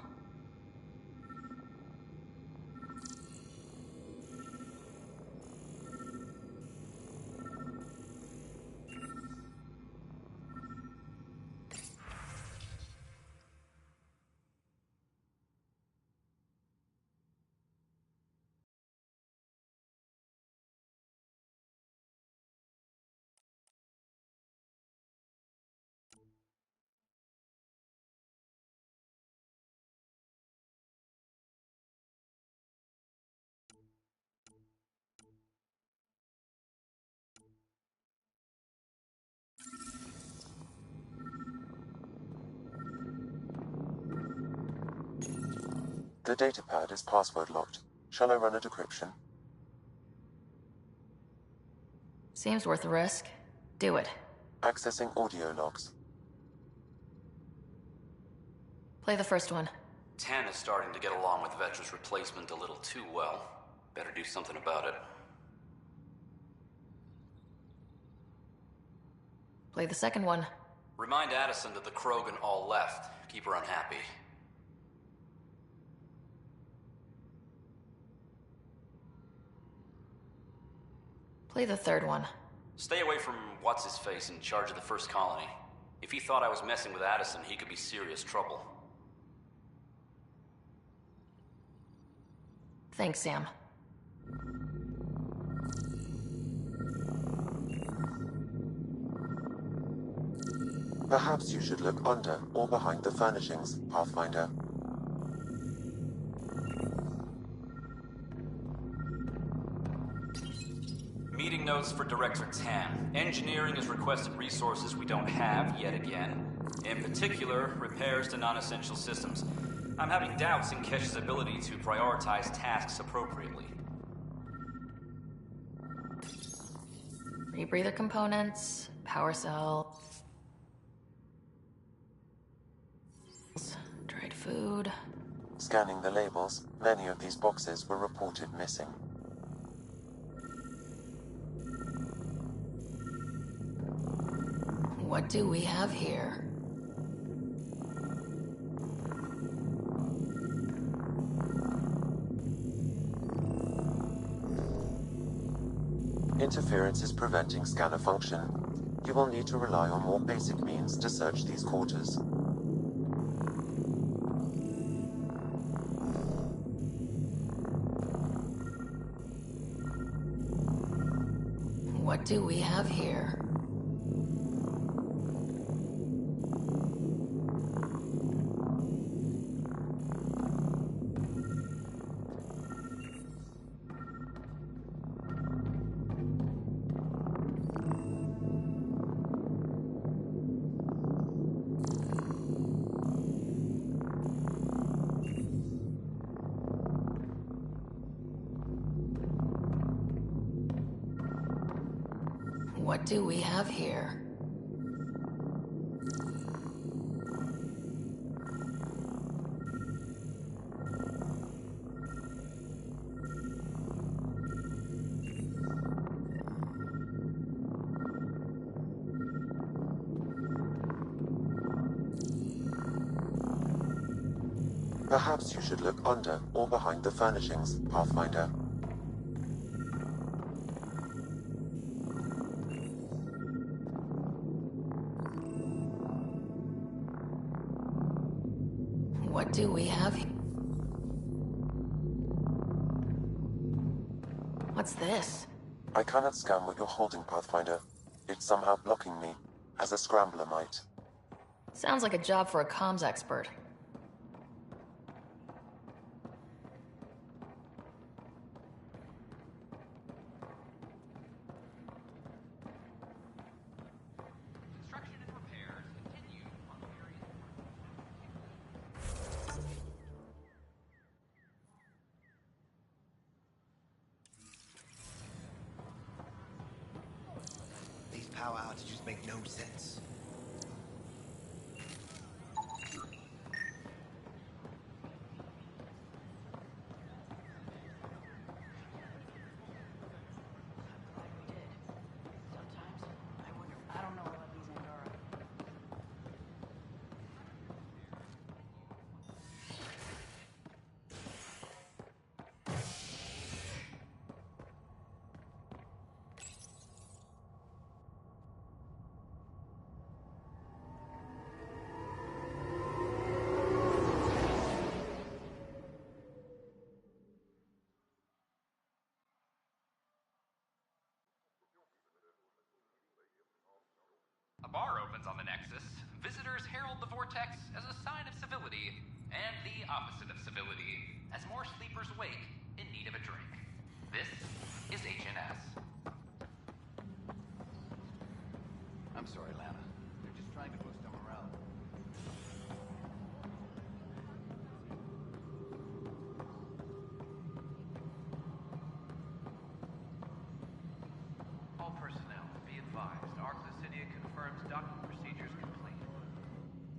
The datapad is password locked. Shall I run a decryption? Seems worth the risk. Do it. Accessing audio logs. Play the first one. 10 is starting to get along with Vetra's replacement a little too well. Better do something about it. Play the second one. Remind Addison that the Krogan all left. Keep her unhappy. Play the third one. Stay away from what's-his-face in charge of the first colony. If he thought I was messing with Addison, he could be serious trouble. Thanks, Sam. Perhaps you should look under or behind the furnishings, Pathfinder. Meeting notes for Director Tan. Engineering has requested resources we don't have yet again. In particular, repairs to non-essential systems. I'm having doubts in Kesh's ability to prioritize tasks appropriately. Rebreather components, power cell, dried food. Scanning the labels, many of these boxes were reported missing. What do we have here? Interference is preventing scanner function. You will need to rely on more basic means to search these quarters. What do we have here? What do we have here? Perhaps you should look under or behind the furnishings, Pathfinder. What do we have here? What's this? I cannot scan what you're holding, Pathfinder. It's somehow blocking me, as a scrambler might. Sounds like a job for a comms expert. These power outages make no sense. A bar opens on the Nexus. Visitors herald the vortex as a sign of civility, and the opposite of civility, as more sleepers wake in need of a drink. This is HNS. I'm sorry, Lana. They're just trying to boost our morale. All personnel, be advised. Arclusinia confirms docking procedures complete.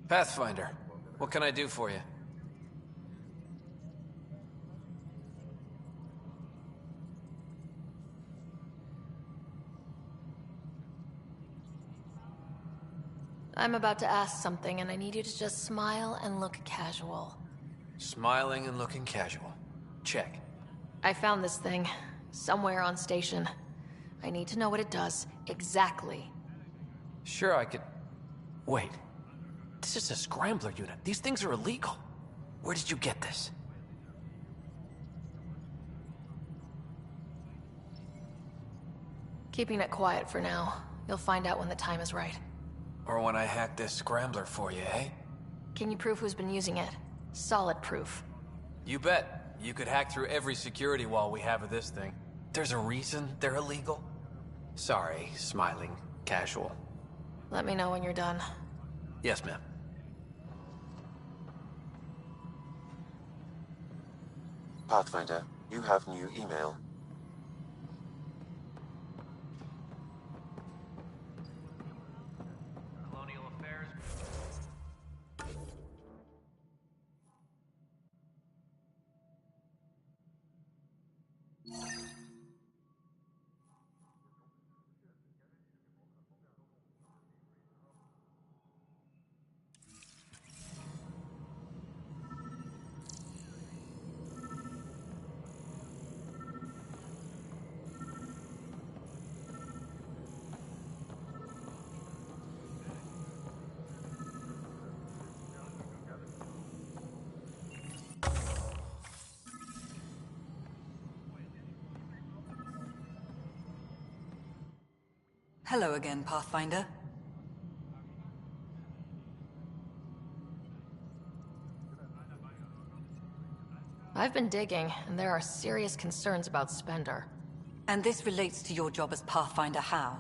Pathfinder, what can I do for you? I'm about to ask something, and I need you to just smile and look casual. Smiling and looking casual. Check. I found this thing, somewhere on station. I need to know what it does, exactly. Sure, I could... Wait. This is a scrambler unit. These things are illegal. Where did you get this? Keeping it quiet for now. You'll find out when the time is right. Or when I hack this scrambler for you, eh? Can you prove who's been using it? Solid proof. You bet. You could hack through every security wall we have of this thing. There's a reason they're illegal. Sorry, smiling, casual. Let me know when you're done. Yes, ma'am. Pathfinder, you have new email. Colonial Affairs. Hello again, Pathfinder. I've been digging, and there are serious concerns about Spender. And this relates to your job as Pathfinder how?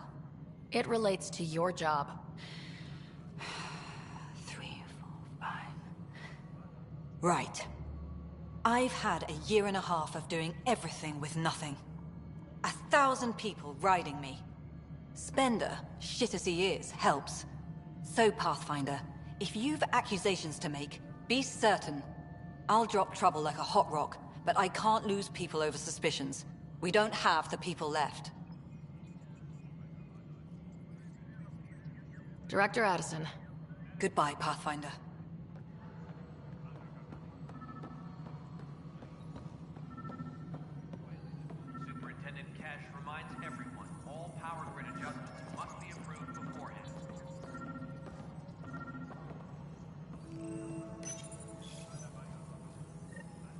It relates to your job. 3, 4, 5... Right. I've had a year and a half of doing everything with nothing. 1,000 people riding me. Spender, shit as he is, helps. So, Pathfinder, if you've accusations to make, be certain. I'll drop trouble like a hot rock, but I can't lose people over suspicions. We don't have the people left. Director Addison. Goodbye, Pathfinder. Superintendent Cash reminds everyone, all power grid adjustments must be approved beforehand.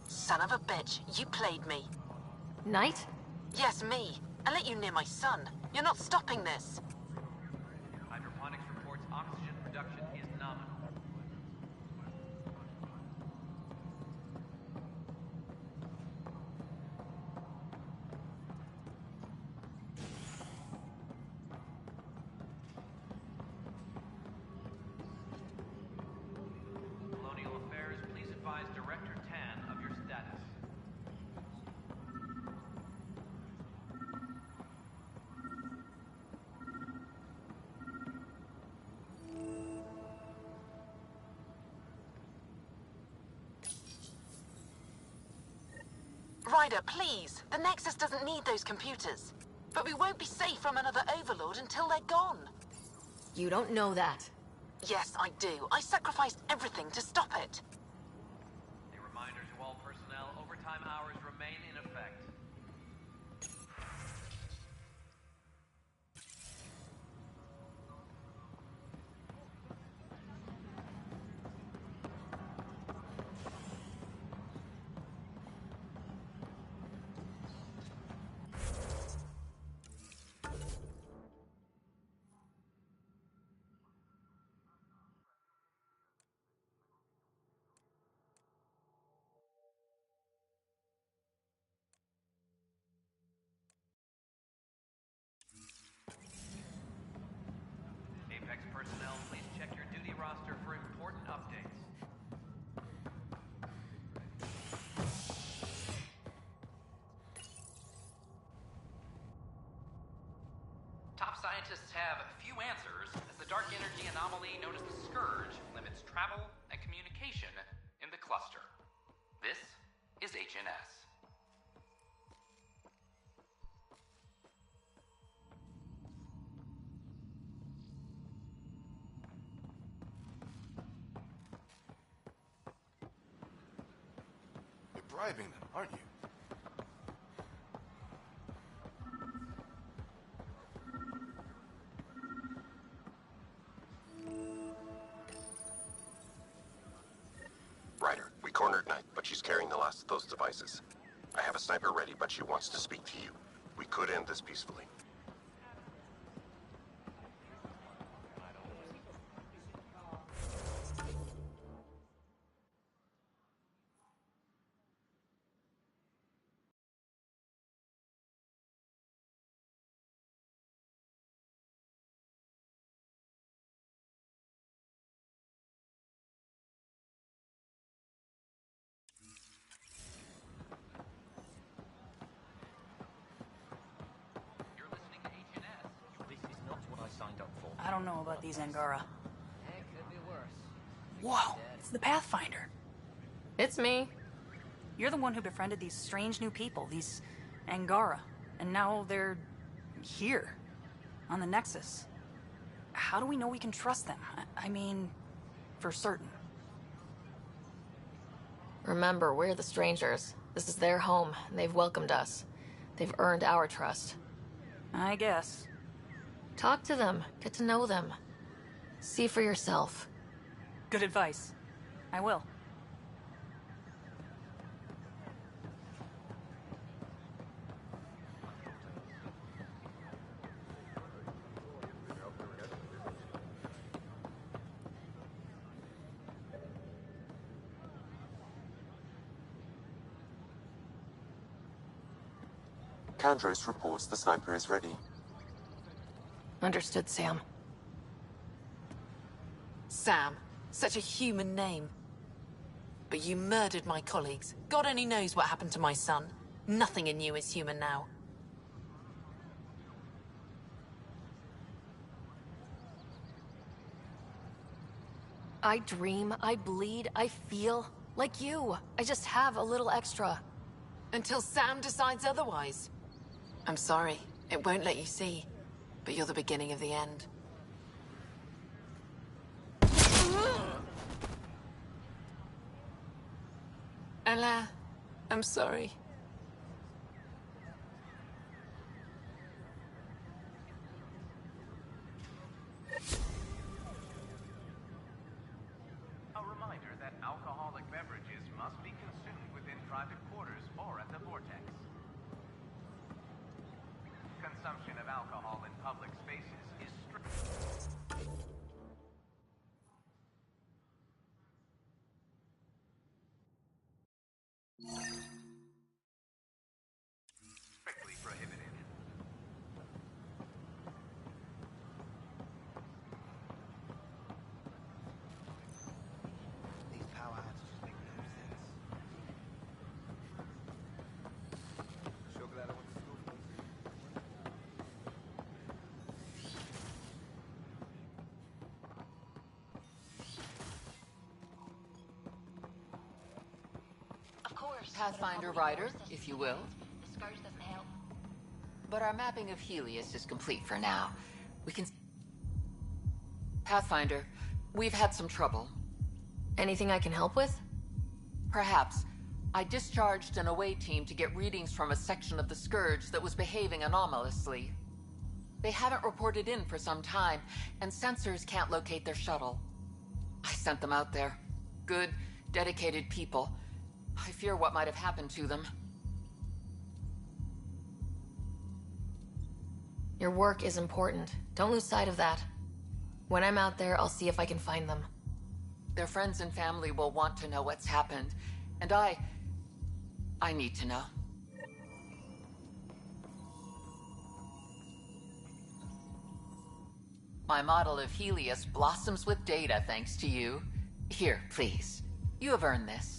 Son of a bitch, you played me. Knight? Yes, me. I let you near my son. You're not stopping this. Hydroponics reports oxygen production is nominal. Colonial Affairs, please advise Director Tan of your status. Ryder, please. The Nexus doesn't need those computers. But we won't be safe from another Overlord until they're gone. You don't know that. Yes, I do. I sacrificed everything to stop it. A reminder to all personnel, overtime hours remain in effect. Apex personnel, please check your duty roster for important updates. Top scientists have few answers, as the dark energy anomaly known as the Scourge limits travel and communication in the cluster. This is HNS. You're bribing them, aren't you? Ryder, we cornered Knight, but she's carrying the last of those devices. I have a sniper ready, but she wants to speak to you. We could end this peacefully. I don't know about these Angara. It could be worse. Whoa, it's the Pathfinder. It's me. You're the one who befriended these strange new people, these Angara. And now they're here, on the Nexus. How do we know we can trust them? I mean, for certain. Remember, we're the strangers. This is their home, and they've welcomed us. They've earned our trust. I guess. Talk to them. Get to know them. See for yourself. Good advice. I will. Kandros reports the sniper is ready. Understood, Sam. Sam, such a human name. But you murdered my colleagues. God only knows what happened to my son. Nothing in you is human now. I dream, I bleed, I feel like you. I just have a little extra. Until Sam decides otherwise. I'm sorry, it won't let you see, but you're the beginning of the end. Ella, I'm sorry. A reminder that alcoholic beverages must be consumed within private quarters or at the vortex. Consumption of alcohol in public spaces is strictly prohibited. These power outages make no sense. Sure glad I went to school for this. Of course. Pathfinder Rider, if you will. The scourge doesn't help. But our mapping of Helios is complete for now. We can... Pathfinder, we've had some trouble. Anything I can help with? Perhaps. I discharged an away team to get readings from a section of the Scourge that was behaving anomalously. They haven't reported in for some time, and sensors can't locate their shuttle. I sent them out there. Good, dedicated people. I fear what might have happened to them. Your work is important. Don't lose sight of that. When I'm out there, I'll see if I can find them. Their friends and family will want to know what's happened, and I need to know. My model of Helios blossoms with data thanks to you. Here, please. You have earned this.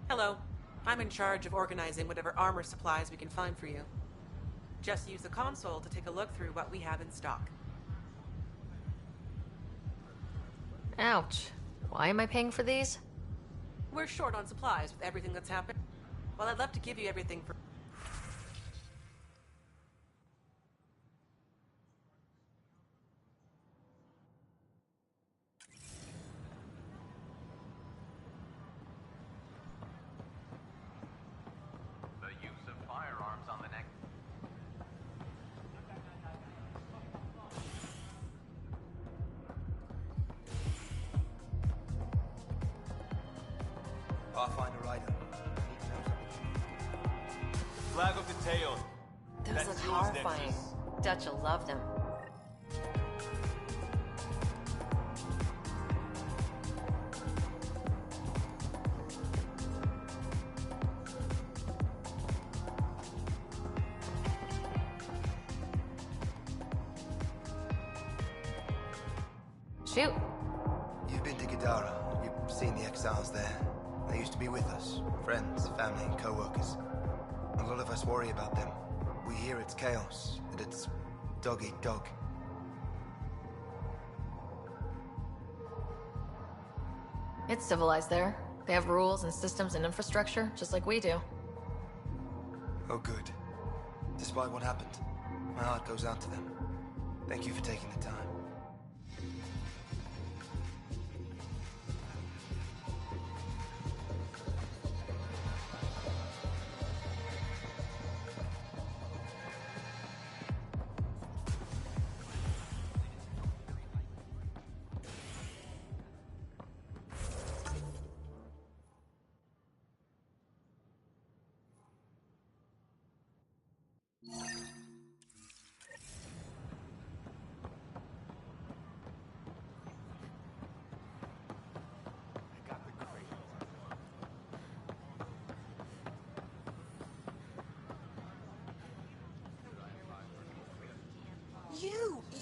Hello. I'm in charge of organizing whatever armor supplies we can find for you. Just use the console to take a look through what we have in stock. Ouch. Why am I paying for these? We're short on supplies with everything that's happened. Well, I'd love to give you everything for... The use of firearms on the next... Pathfinder Rider. Need to know something. Flag of the Tail. Those That's look yours, horrifying. Nexus. Dutch will love them. Shoot. You've been to Gadara. You've seen the exiles there. They used to be with us. Friends, family, and co-workers. A lot of us worry about them. We hear it's chaos, that it's dog eat dog. It's civilized there. They have rules and systems and infrastructure, just like we do. Oh, good. Despite what happened, my heart goes out to them. Thank you for taking the time.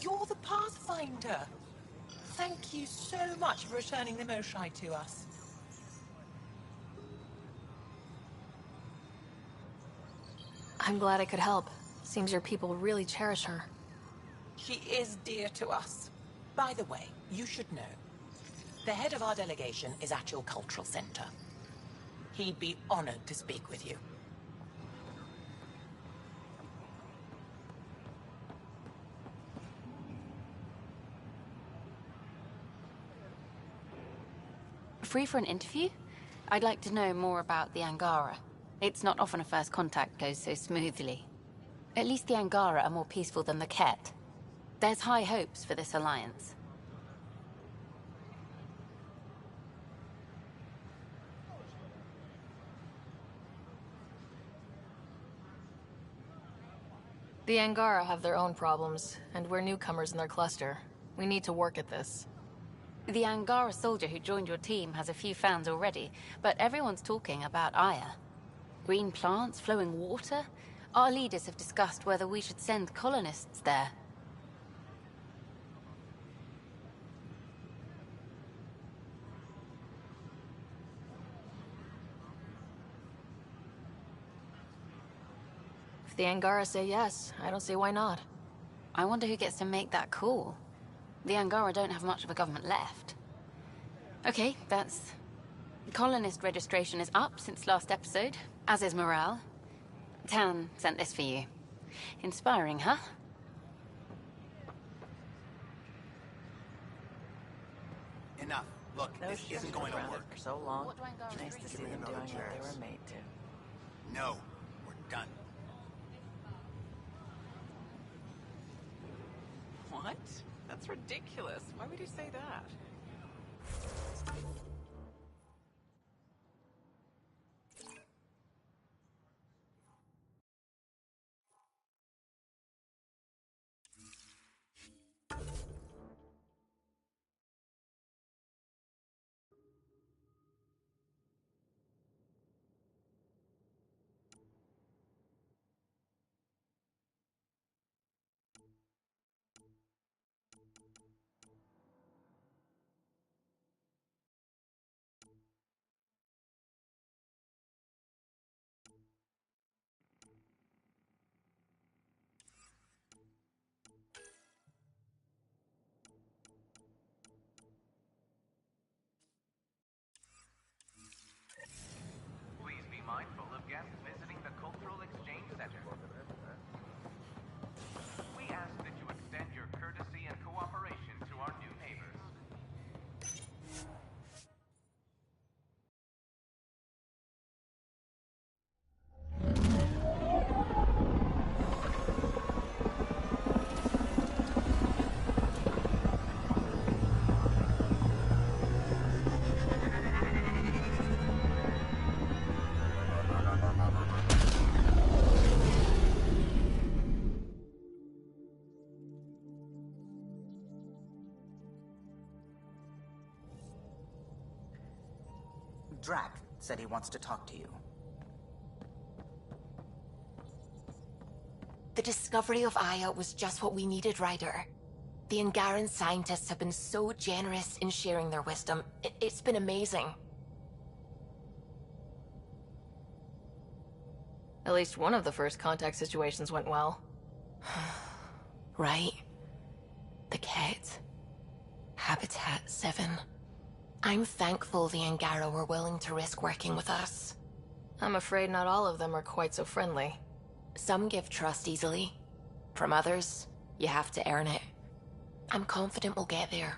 You're the Pathfinder. Thank you so much for returning the Moshai to us. I'm glad I could help. Seems your people really cherish her. She is dear to us. By the way, you should know. The head of our delegation is at your cultural center. He'd be honored to speak with you. Free for an interview? I'd like to know more about the Angara. It's not often a first contact goes so smoothly. At least the Angara are more peaceful than the Ket. There's high hopes for this alliance. The Angara have their own problems, and we're newcomers in their cluster. We need to work at this. The Angara soldier who joined your team has a few fans already, but everyone's talking about Aya. Green plants, flowing water? Our leaders have discussed whether we should send colonists there. If the Angara say yes, I don't see why not. I wonder who gets to make that call. The Angara don't have much of a government left. Okay, that's... Colonist registration is up since last episode, as is morale. Tan sent this for you. Inspiring, huh? Enough. Look, this isn't going to work. For so long. Nice to see them doing what they were made to. No, we're done. What? That's ridiculous. Why would you say that? Please be mindful of guests visiting the Cultural Exchange Center. We ask that you extend your courtesy and cooperation to our new neighbors. Drac said he wants to talk to you. The discovery of Aya was just what we needed, Ryder. The Angaran scientists have been so generous in sharing their wisdom. It's been amazing. At least one of the first contact situations went well. Right. The Ket. Habitat 7. I'm thankful the Angara were willing to risk working with us. I'm afraid not all of them are quite so friendly. Some give trust easily. From others, you have to earn it. I'm confident we'll get there.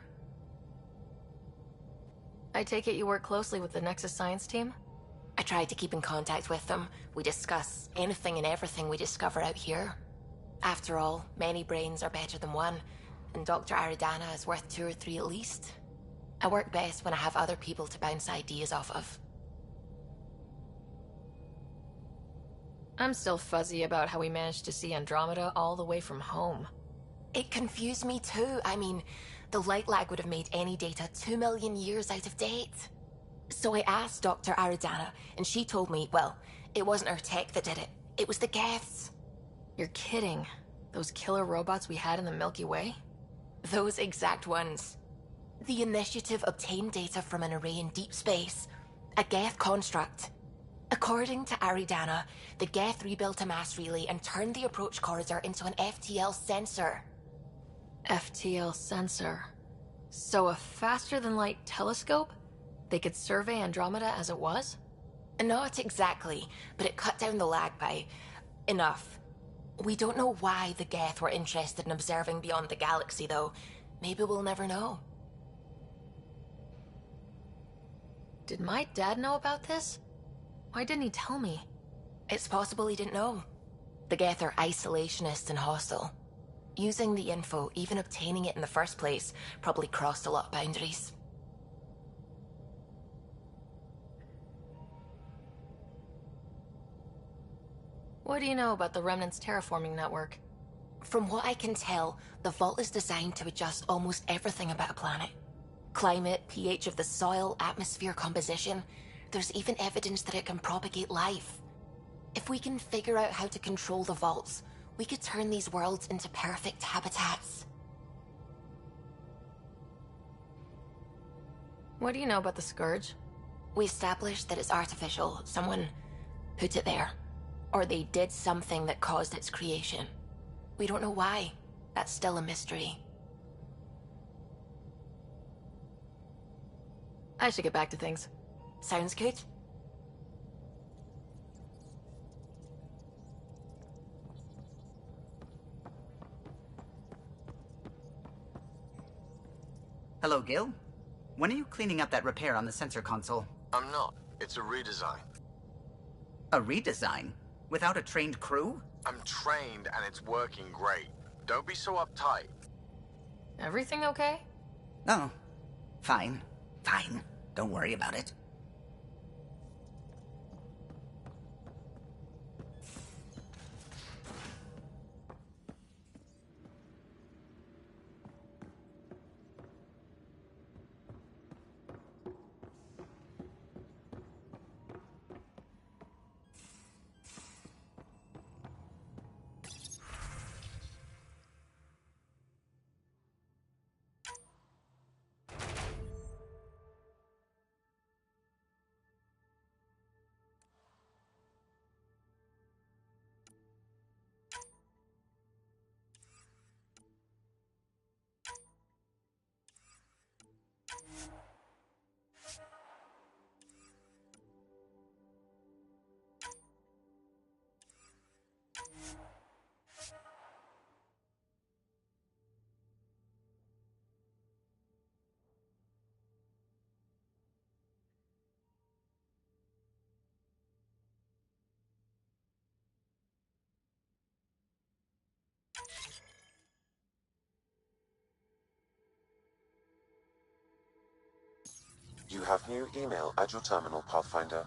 I take it you work closely with the Nexus science team? I try to keep in contact with them. We discuss anything and everything we discover out here. After all, many brains are better than one, and Dr. Aridana is worth 2 or 3 at least. I work best when I have other people to bounce ideas off of. I'm still fuzzy about how we managed to see Andromeda all the way from home. It confused me too. I mean, the light lag would have made any data 2 million years out of date. So I asked Dr. Aridana, and she told me, well, it wasn't our tech that did it. It was the Geths. You're kidding. Those killer robots we had in the Milky Way? Those exact ones. The Initiative obtained data from an array in deep space, a Geth construct. According to Aridana, the Geth rebuilt a mass relay and turned the approach corridor into an FTL sensor. FTL sensor. So a faster-than-light telescope? They could survey Andromeda as it was? Not exactly, but it cut down the lag by enough. We don't know why the Geth were interested in observing beyond the galaxy, though. Maybe we'll never know. Did my dad know about this? Why didn't he tell me? It's possible he didn't know. The Geth are isolationist and hostile. Using the info, even obtaining it in the first place, probably crossed a lot of boundaries. What do you know about the Remnant's terraforming network? From what I can tell, the vault is designed to adjust almost everything about a planet. Climate, pH of the soil, atmosphere composition. There's even evidence that it can propagate life. If we can figure out how to control the vaults, we could turn these worlds into perfect habitats. What do you know about the Scourge? We established that it's artificial. Someone put it there. Or they did something that caused its creation. We don't know why. That's still a mystery. I should get back to things. Sounds good. Hello, Gil. When are you cleaning up that repair on the sensor console? I'm not. It's a redesign. A redesign? Without a trained crew? I'm trained and it's working great. Don't be so uptight. Everything okay? Oh, fine. Fine. Don't worry about it. You have new email at your terminal, Pathfinder.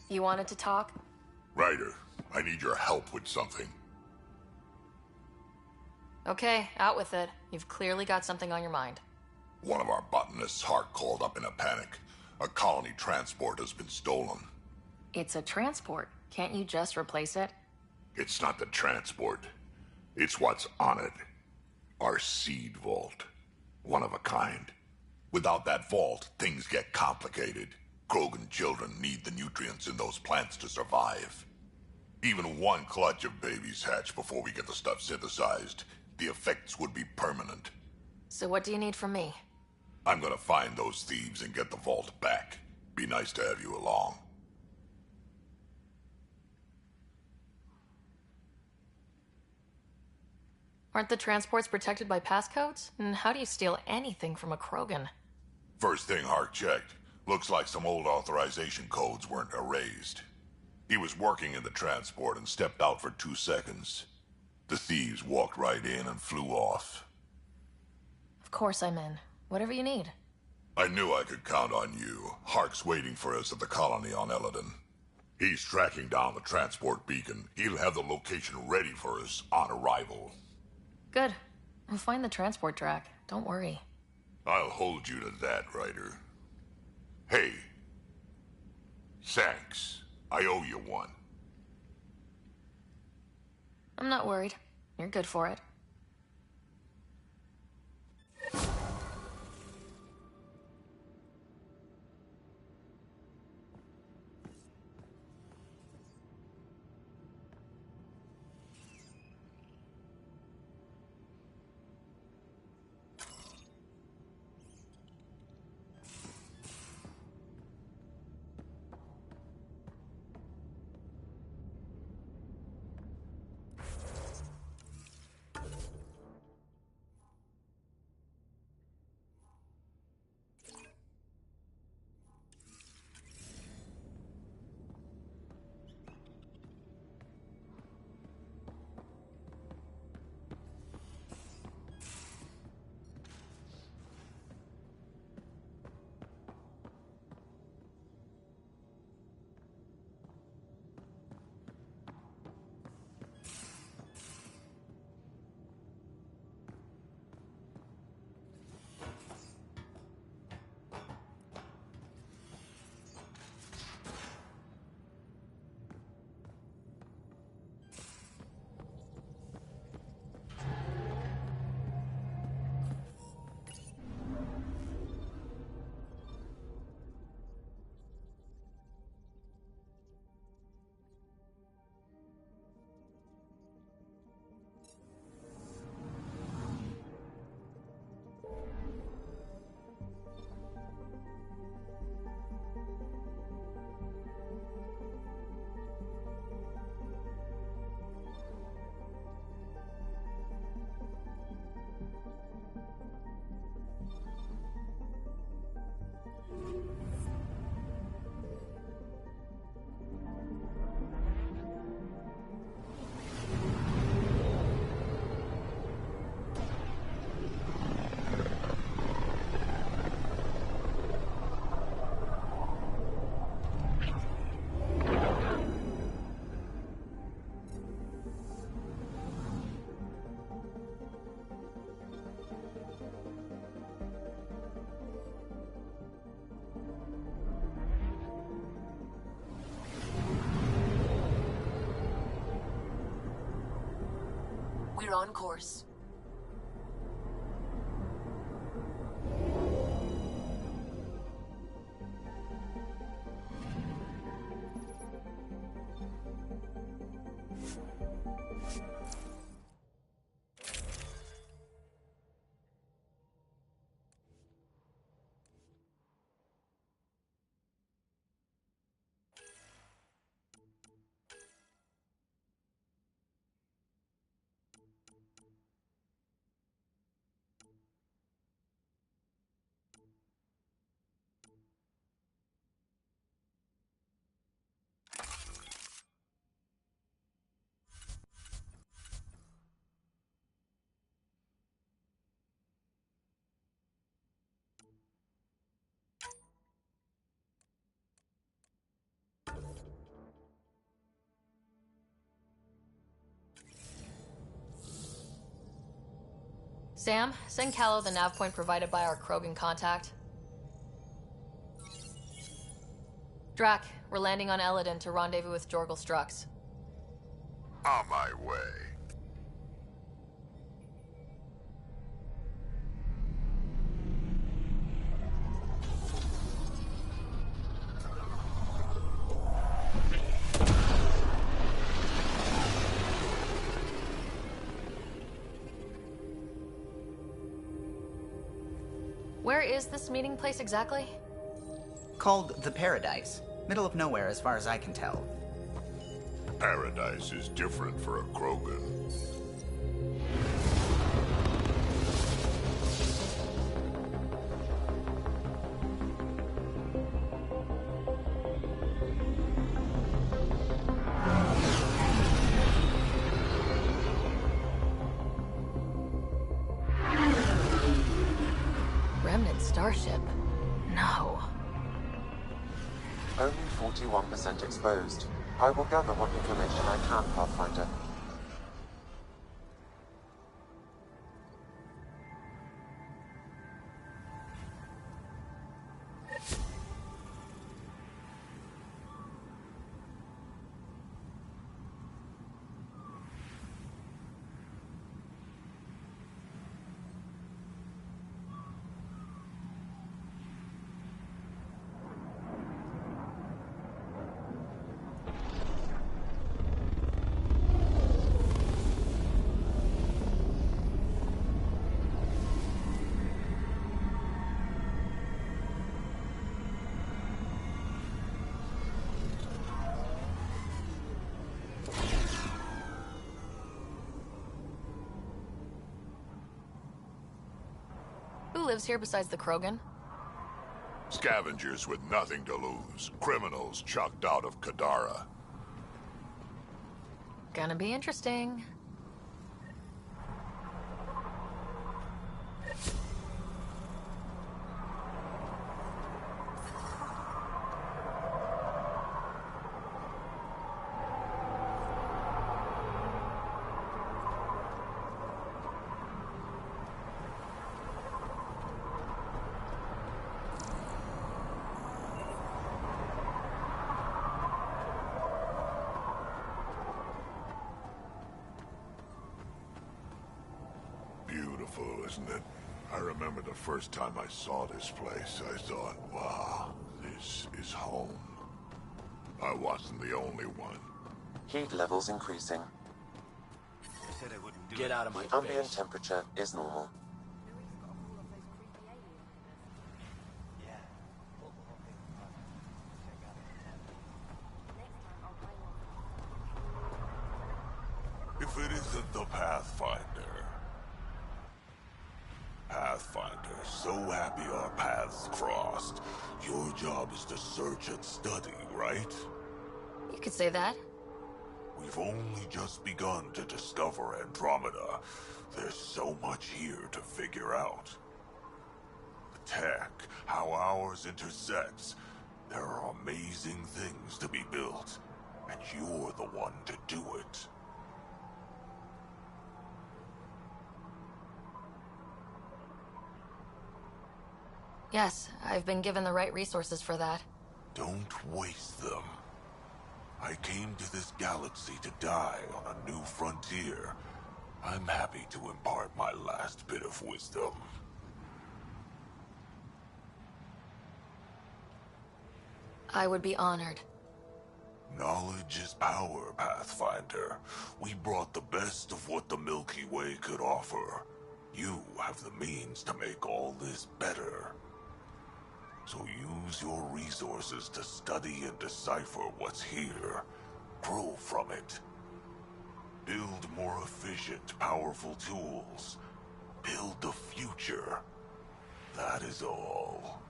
You wanted to talk? Ryder, I need your help with something. Okay, out with it. You've clearly got something on your mind. One of our botanists, Hart, called up in a panic. A colony transport has been stolen. It's a transport. Can't you just replace it? It's not the transport. It's what's on it. Our seed vault. One of a kind. Without that vault, things get complicated. Krogan children need the nutrients in those plants to survive. Even one clutch of babies hatch before we get the stuff synthesized. The effects would be permanent. So what do you need from me? I'm gonna find those thieves and get the vault back. Be nice to have you along. Aren't the transports protected by passcodes? And how do you steal anything from a Krogan? First thing Hart checked. Looks like some old authorization codes weren't erased. He was working in the transport and stepped out for 2 seconds. The thieves walked right in and flew off. Of course I'm in. Whatever you need. I knew I could count on you. Hark's waiting for us at the colony on Eladon. He's tracking down the transport beacon. He'll have the location ready for us on arrival. Good. We'll find the transport track. Don't worry. I'll hold you to that, Ryder. Hey. Thanks. I owe you one. I'm not worried. You're good for it. We're on course. Sam, send Callow the nav point provided by our Krogan contact. Drac, we're landing on Eladin to rendezvous with Jorgal Strux. On my way. Where is this meeting place exactly? Called the Paradise. Middle of nowhere as far as I can tell. Paradise is different for a Krogan. Remnant starship? No. Only 41% exposed. I will gather what information I can, Pathfinder. Who lives here besides the Krogan? Scavengers with nothing to lose. Criminals chucked out of Kadara. Gonna be interesting. Beautiful, isn't it? I remember the first time I saw this place, I thought, wow, this is home. I wasn't the only one. Heat levels increasing. Get out of my Ambient face. temperature is normal. If it isn't the Pathfinder. Pathfinder, so happy our paths crossed. Your job is to search and study, right? You could say that. We've only just begun to discover Andromeda. There's so much here to figure out. The tech, how ours intersects. There are amazing things to be built, and you're the one to do it. Yes, I've been given the right resources for that. Don't waste them. I came to this galaxy to die on a new frontier. I'm happy to impart my last bit of wisdom. I would be honored. Knowledge is power, Pathfinder. We brought the best of what the Milky Way could offer. You have the means to make all this better. So use your resources to study and decipher what's here. Grow from it. Build more efficient, powerful tools. Build the future. That is all.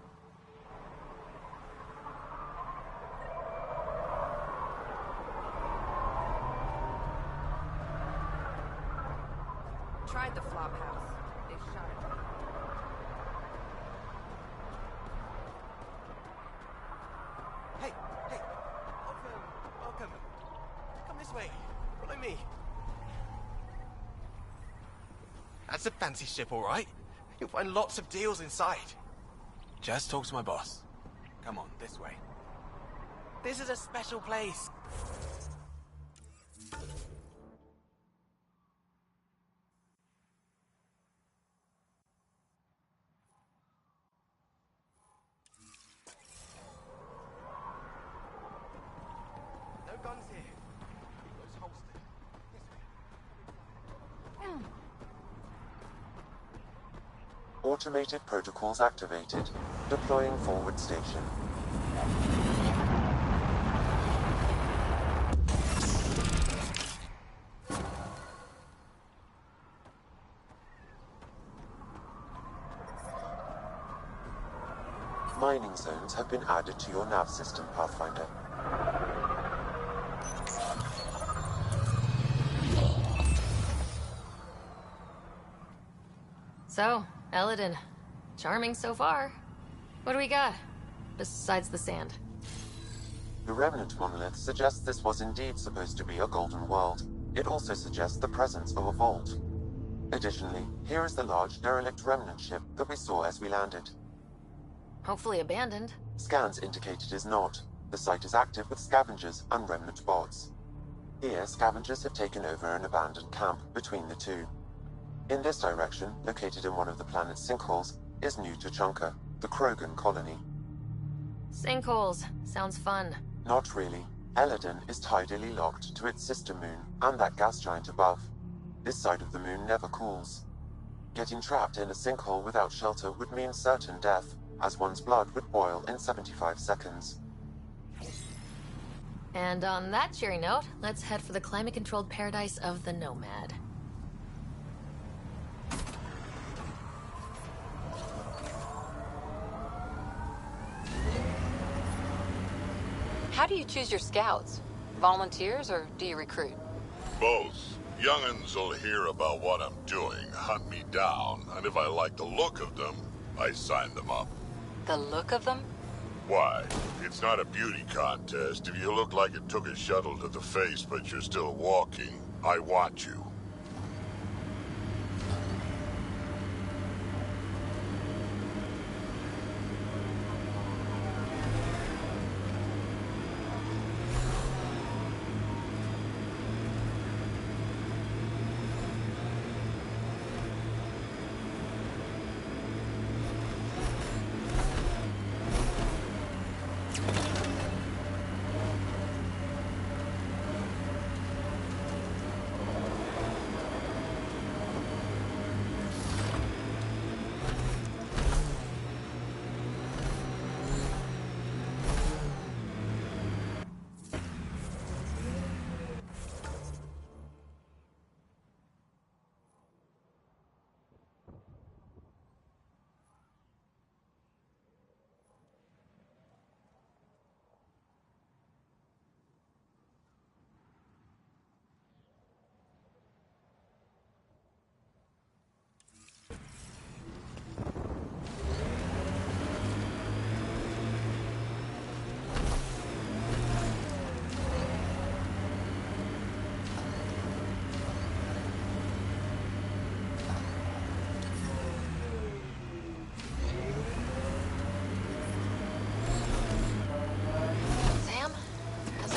Tried the flop house. They shot it. Hey, hey! Welcome. Come this way. Follow me. That's a fancy ship, all right. You'll find lots of deals inside. Just talk to my boss. Come on, this way. This is a special place. No guns here. Those holstered. This way. Automated protocols activated. Deploying forward station. Mining zones have been added to your nav system, Pathfinder. So, Eladin. Charming so far. What do we got? Besides the sand. The remnant monolith suggests this was indeed supposed to be a golden world. It also suggests the presence of a vault. Additionally, here is the large derelict remnant ship that we saw as we landed. Hopefully abandoned. Scans indicate it is not. The site is active with scavengers and remnant bots. Here, scavengers have taken over an abandoned camp between the two. In this direction, located in one of the planet's sinkholes, is New Tuchanka, the Krogan colony. Sinkholes. Sounds fun. Not really. Eladin is tidally locked to its sister moon and that gas giant above. This side of the moon never cools. Getting trapped in a sinkhole without shelter would mean certain death, as one's blood would boil in 75 seconds. And on that cheery note, let's head for the climate-controlled paradise of the Nomad. How do you choose your scouts? Volunteers, or do you recruit? Both. Young'uns will hear about what I'm doing, hunt me down, and if I like the look of them, I sign them up. The look of them? Why? It's not a beauty contest. If you look like it took a shuttle to the face, but you're still walking, I want you.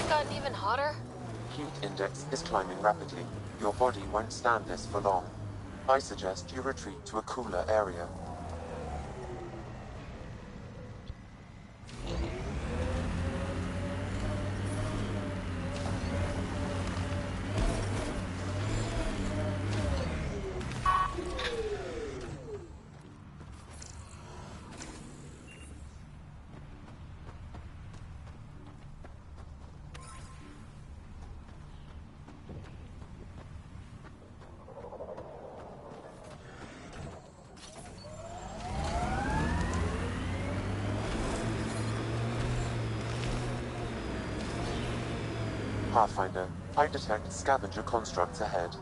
Gotten even hotter? Heat index is climbing rapidly. Your body won't stand this for long. I suggest you retreat to a cooler area. Pathfinder, I detect scavenger constructs ahead.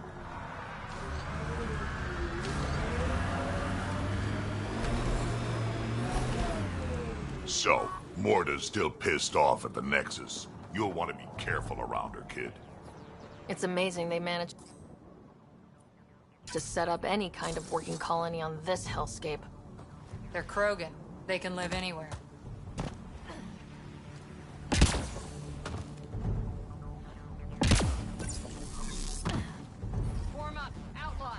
So, Morta's still pissed off at the Nexus. You'll want to be careful around her, kid. It's amazing they managed. to set up any kind of working colony on this hellscape. They're Krogan. They can live anywhere. Form up, outlaws!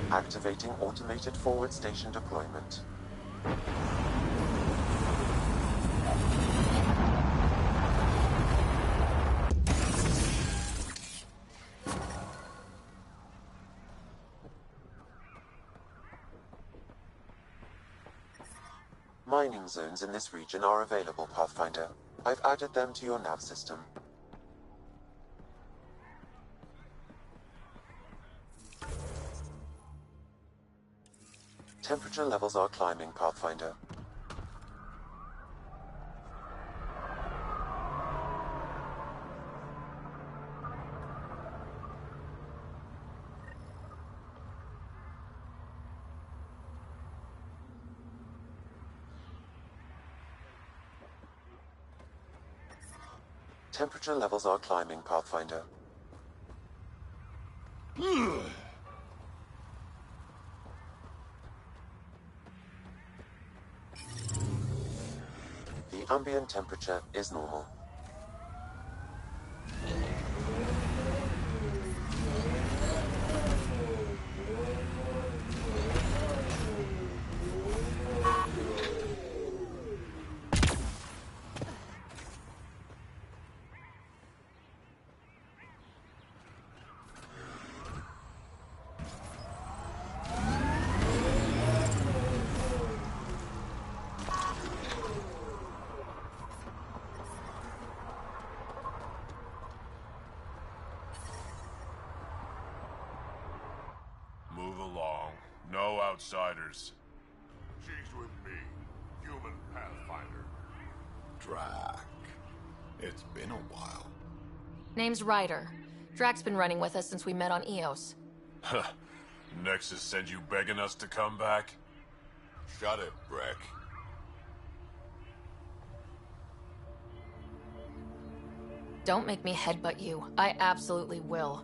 Activating automated forward station deployment. Mining zones in this region are available, Pathfinder. I've added them to your nav system. Temperature levels are climbing, Pathfinder. Temperature levels are climbing, Pathfinder. The ambient temperature is normal. Move along. No outsiders. She's with me, human Pathfinder. Drac. It's been a while. Name's Ryder. Drac's been running with us since we met on Eos. Huh. Nexus sent you begging us to come back? Shut it, Breck. Don't make me headbutt you. I absolutely will.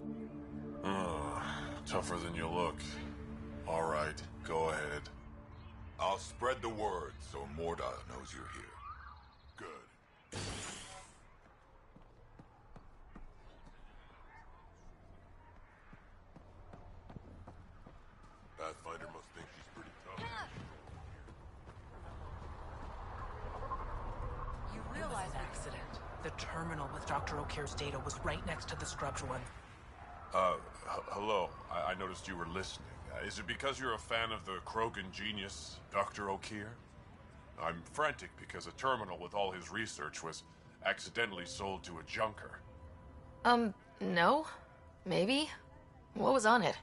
Tougher than you look. All right, go ahead. I'll spread the word so Morda knows you're here. Good. Pathfinder must think she's pretty tough. You realize an accident. The terminal with Dr. O'Kear's data was right next to the scrubbed one. Hello. I noticed you were listening. Is it because you're a fan of the Krogan genius, Dr. O'Kear? I'm frantic because a terminal with all his research was accidentally sold to a junker. No? Maybe? What was on it?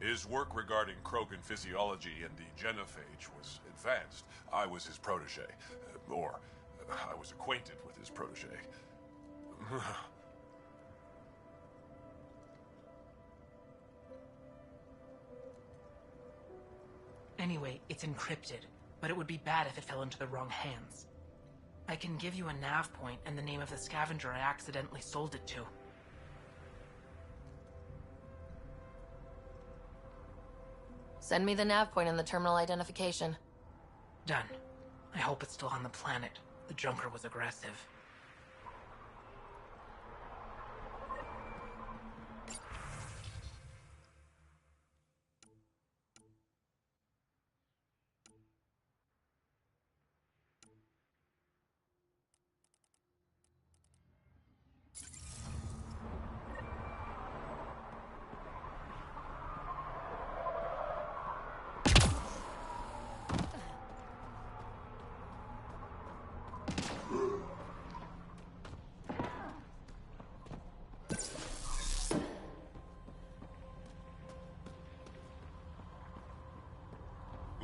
His work regarding Krogan physiology and the genophage was advanced. I was his protege. Or I was acquainted with his protege. Anyway, it's encrypted, but it would be bad if it fell into the wrong hands. I can give you a nav point and the name of the scavenger I accidentally sold it to. Send me the nav point and the terminal identification. Done. I hope it's still on the planet. The Junker was aggressive.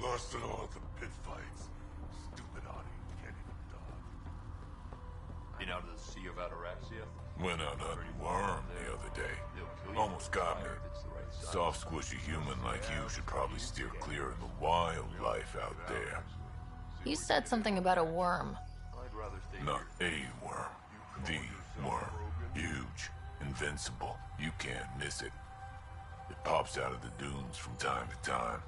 Lost it all at the pit fights. Stupid Audi can't even dodge. Been out of the Sea of Ataraxia? Went out hunting worm the other day. Almost got me. Soft, squishy human like you should probably steer clear of the wildlife out there. You said something about a worm. Not a worm. The worm. Huge. Invincible. You can't miss it. It pops out of the dunes from time to time.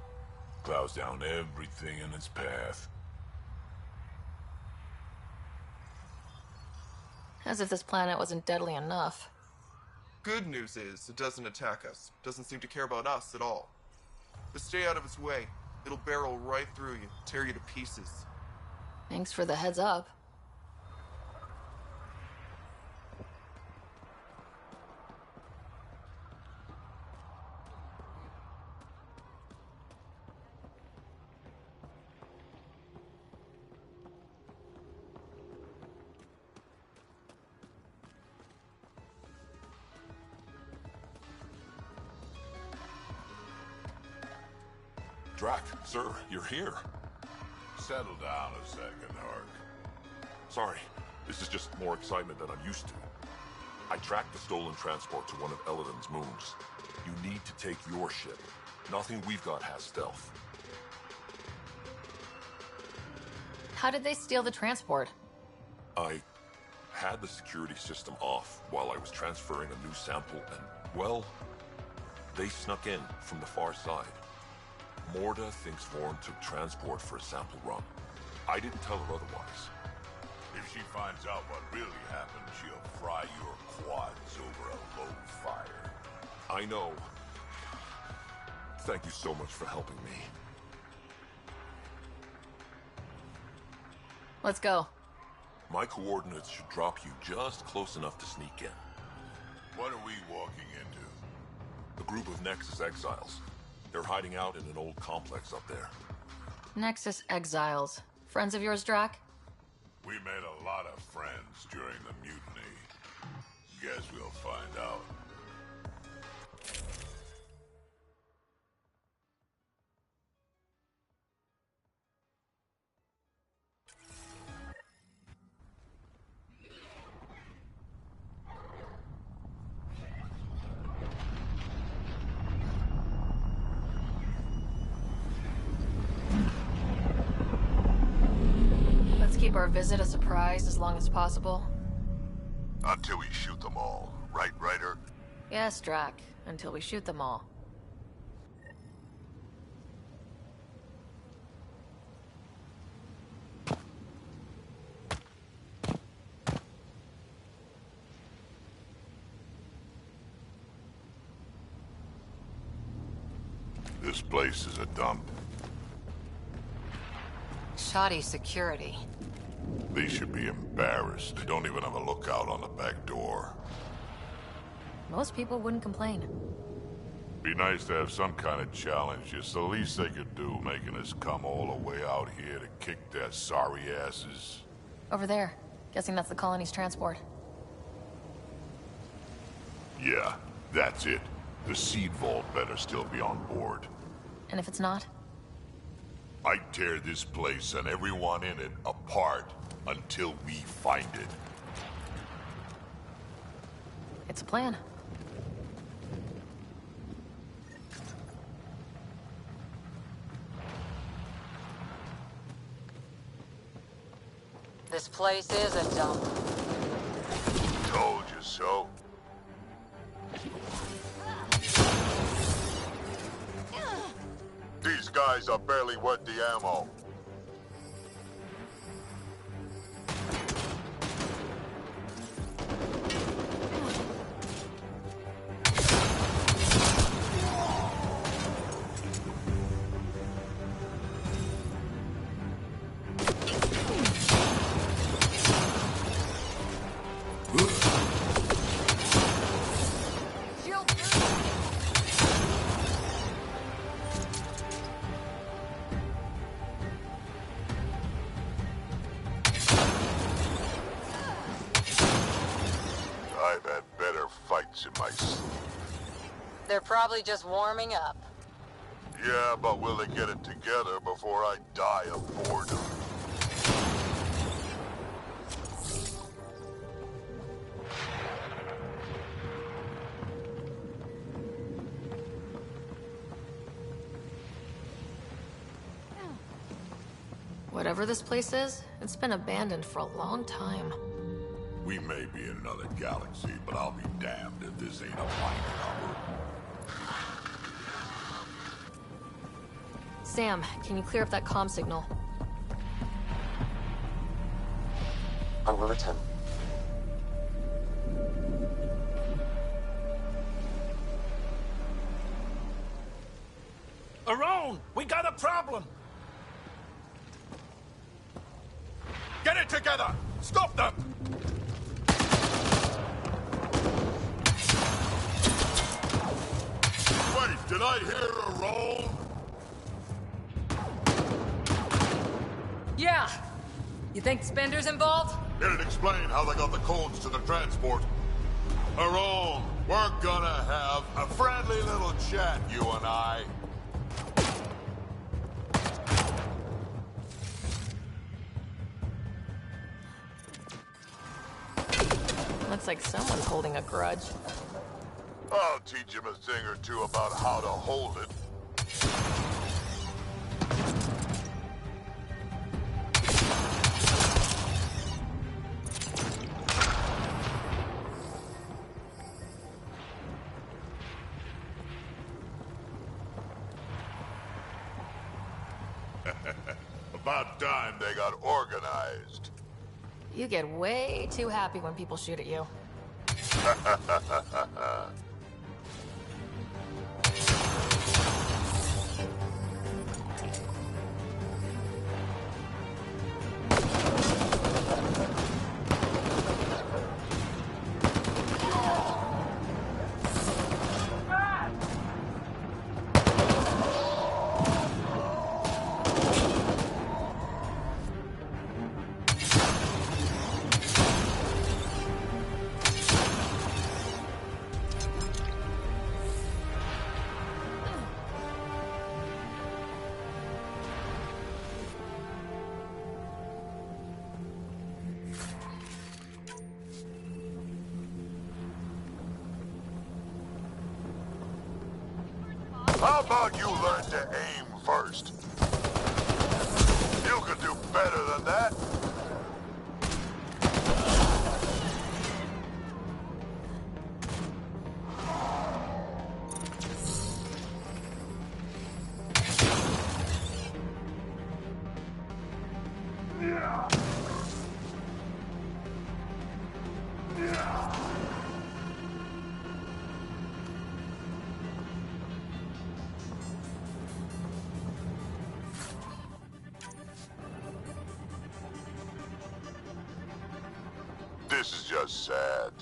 Plows down everything in its path. As if this planet wasn't deadly enough. Good news is, it doesn't attack us. Doesn't seem to care about us at all. But stay out of its way. It'll barrel right through you, tear you to pieces. Thanks for the heads up. Drac, sir, you're here. Settle down a second, Hark. Sorry, this is just more excitement than I'm used to. I tracked the stolen transport to one of Eladin's moons. You need to take your ship. Nothing we've got has stealth. How did they steal the transport? I had the security system off while I was transferring a new sample and, well, they snuck in from the far side. Morda thinks Vorn took transport for a sample run. I didn't tell her otherwise. If she finds out what really happened, she'll fry your quads over a low fire. I know. Thank you so much for helping me. Let's go. My coordinates should drop you just close enough to sneak in. What are we walking into? A group of Nexus exiles. They're hiding out in an old complex up there. Nexus exiles. Friends of yours, Drac? We made a lot of friends during the mutiny. Guess we'll find out. Keep our visit a surprise as long as possible. Until we shoot them all, right, Ryder? Yes, Drac. Until we shoot them all. This place is a dump. Shoddy security. They should be embarrassed. They don't even have a lookout on the back door. Most people wouldn't complain. Be nice to have some kind of challenge. It's the least they could do, making us come all the way out here to kick their sorry asses. Over there. Guessing that's the colony's transport. Yeah, that's it. The seed vault better still be on board. And if it's not? I'd tear this place and everyone in it apart until we find it. It's a plan. This place is a dump. Told you so. These guys are barely worth the ammo. I've had better fights in my sleep. They're probably just warming up. Yeah, but will they get it together before I die of boredom? Whatever this place is, it's been abandoned for a long time. We may be in another galaxy, but I'll be damned if this ain't a mining harbor. Sam, can you clear up that comm signal? I will attempt. Around! We got a problem! Get it together! Stop them! Wait, did I hear a roll? Yeah. You think Spender's involved? It'd explain how they got the codes to the transport. Aron, we're gonna have a friendly little chat, you and I. Looks like someone's holding a grudge. I'll teach him a thing or two about how to hold it. About time they got organized. You get way too happy when people shoot at you. How about you learn to aim first? You could do better than that. This is just sad.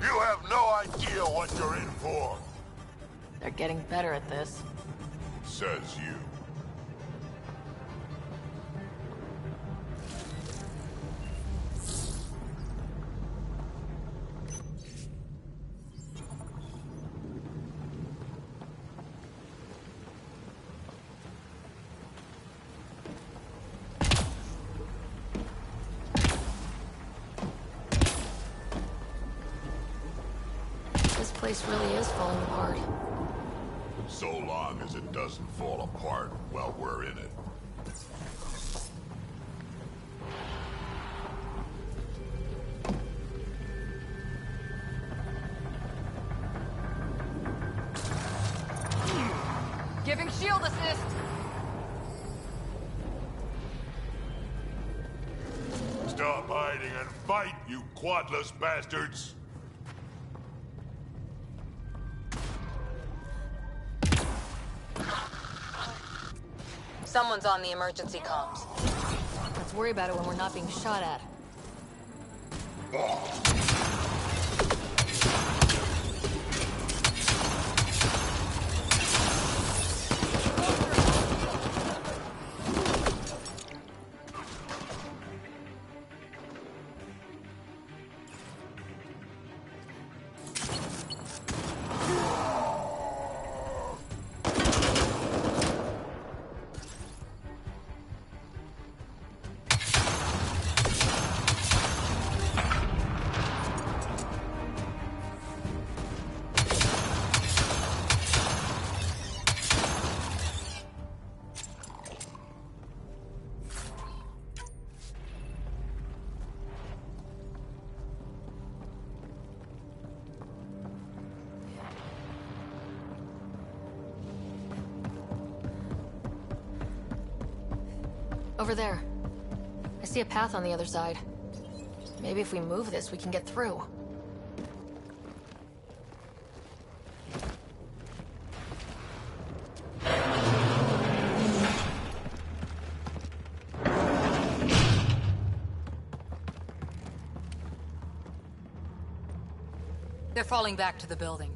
You have no idea what you're in for. They're getting better at this. Says you. place really is falling apart. So long as it doesn't fall apart while we're in it. Giving shield assist! Stop hiding and fight, you quadless bastards! Someone's on the emergency comms. Let's worry about it when we're not being shot at. Over there. I see a path on the other side. Maybe if we move this, we can get through. They're falling back to the building.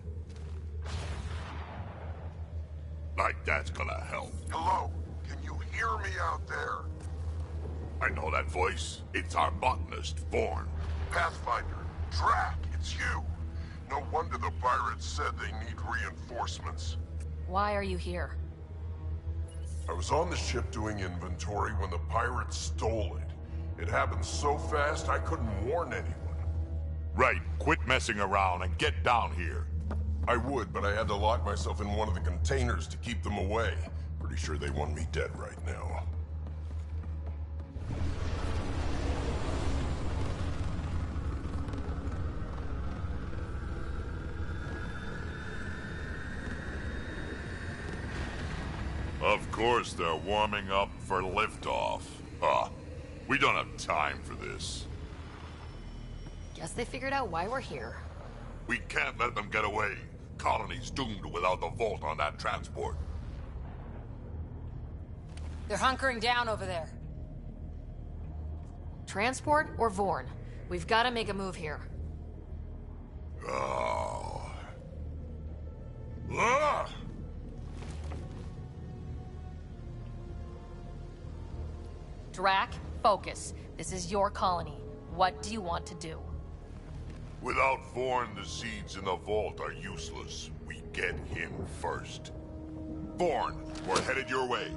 Like that's gonna help. Hello? Can you hear me out there? I know that voice. It's our botanist, Vaughn. Pathfinder, Drac, it's you. No wonder the pirates said they need reinforcements. Why are you here? I was on the ship doing inventory when the pirates stole it. It happened so fast I couldn't warn anyone. Right, quit messing around and get down here. I would, but I had to lock myself in one of the containers to keep them away. Pretty sure they want me dead right now. Of course they're warming up for liftoff. Huh. We don't have time for this. Guess they figured out why we're here. We can't let them get away. Colony's doomed without the vault on that transport. They're hunkering down over there. Transport or Vorn? We've got to make a move here. Oh. Ah! Drac, focus. This is your colony. What do you want to do? Without Vorn, the seeds in the vault are useless. We get him first. Vorn, we're headed your way.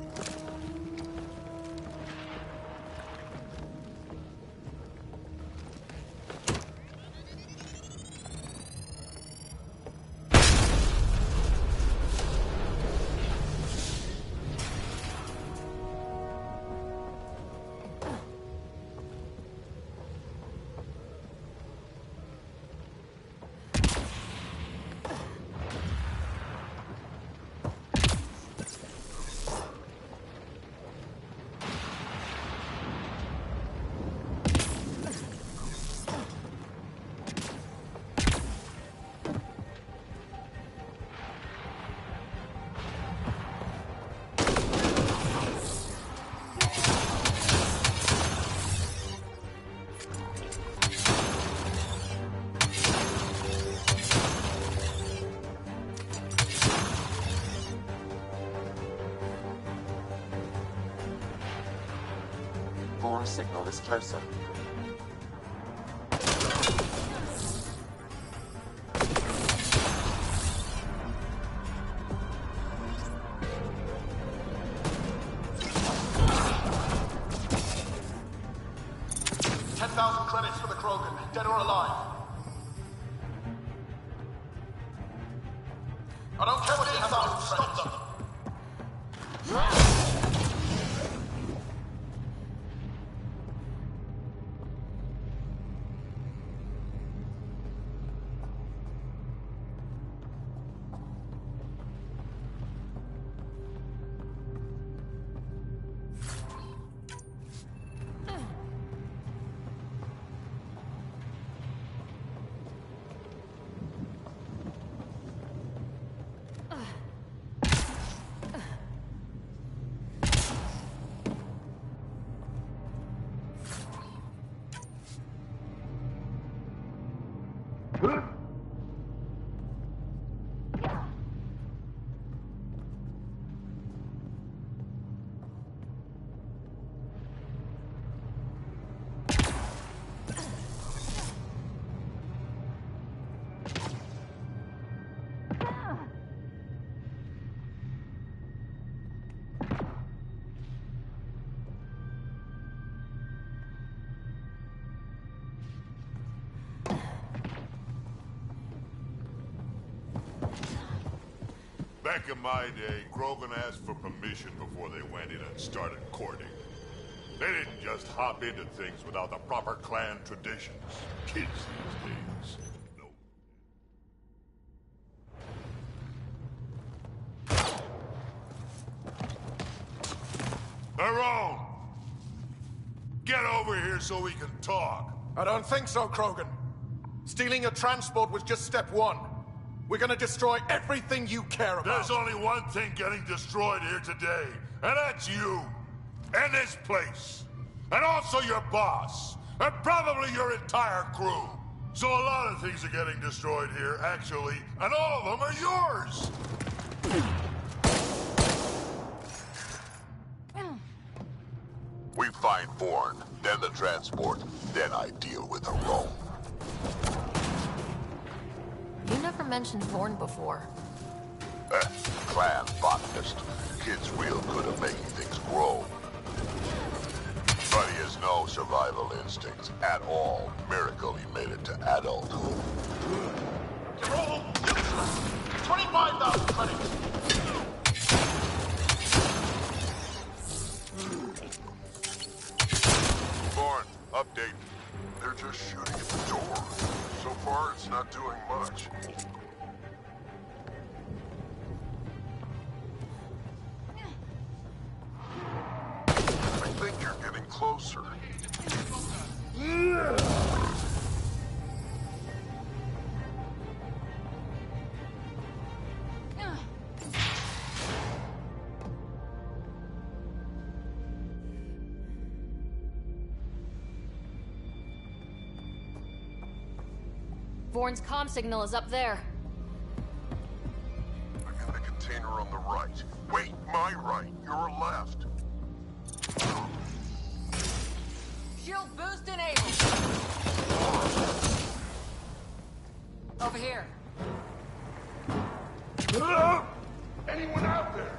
Vorn's signal is closer. $10,000 credits for the Krogan, dead or alive. I don't care what you have, stop them! Back in my day, Krogan asked for permission before they went in and started courting. They didn't just hop into things without the proper clan traditions. Kids these days. Tyrone! Get over here so we can talk. I don't think so, Krogan. Stealing a transport was just step one. We're gonna destroy everything you care about. There's only one thing getting destroyed here today, and that's you. And this place. And also your boss. And probably your entire crew. So a lot of things are getting destroyed here, actually, and all of them are yours! We find Vorn, then the transport, then I deal with the Rome. You never mentioned Vorn before. Clan botanist. Kid's real good at making things grow. But he has no survival instincts at all. Miracle he made it to adulthood. You're all useless. 25,000 credits. Vorn, update. They're just shooting at the door. So far, it's not doing much. I think you're getting closer. Vorn's comm signal is up there. I got a container on the right. Wait, my right. Your left. Shield boost enabled. Over here. Anyone out there?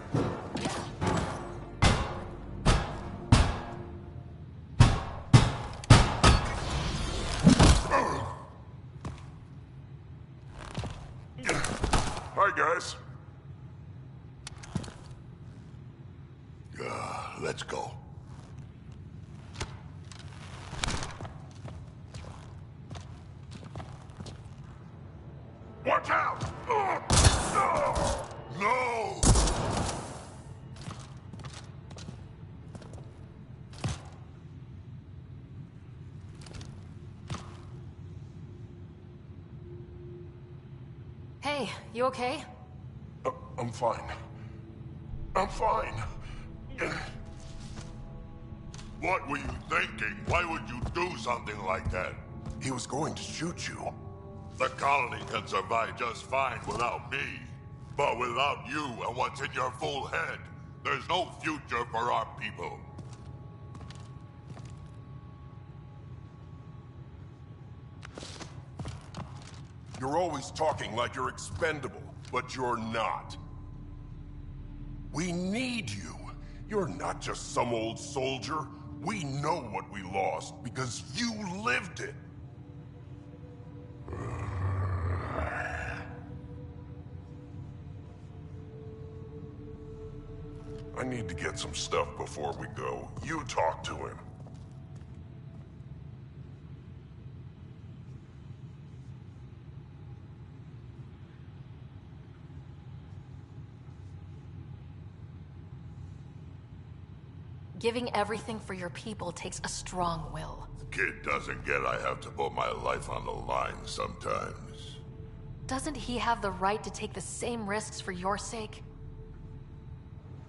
Hi, guys. Let's go. Watch out! No! Hey, you okay? I'm fine. I'm fine. What were you thinking? Why would you do something like that? He was going to shoot you. The colony can survive just fine without me. But without you and what's in your full head, there's no future for our people. You're always talking like you're expendable, but you're not. We need you. You're not just some old soldier. We know what we lost because you lived it. I need to get some stuff before we go. You talk to him. Giving everything for your people takes a strong will. Kid doesn't get I have to put my life on the line sometimes. Doesn't he have the right to take the same risks for your sake?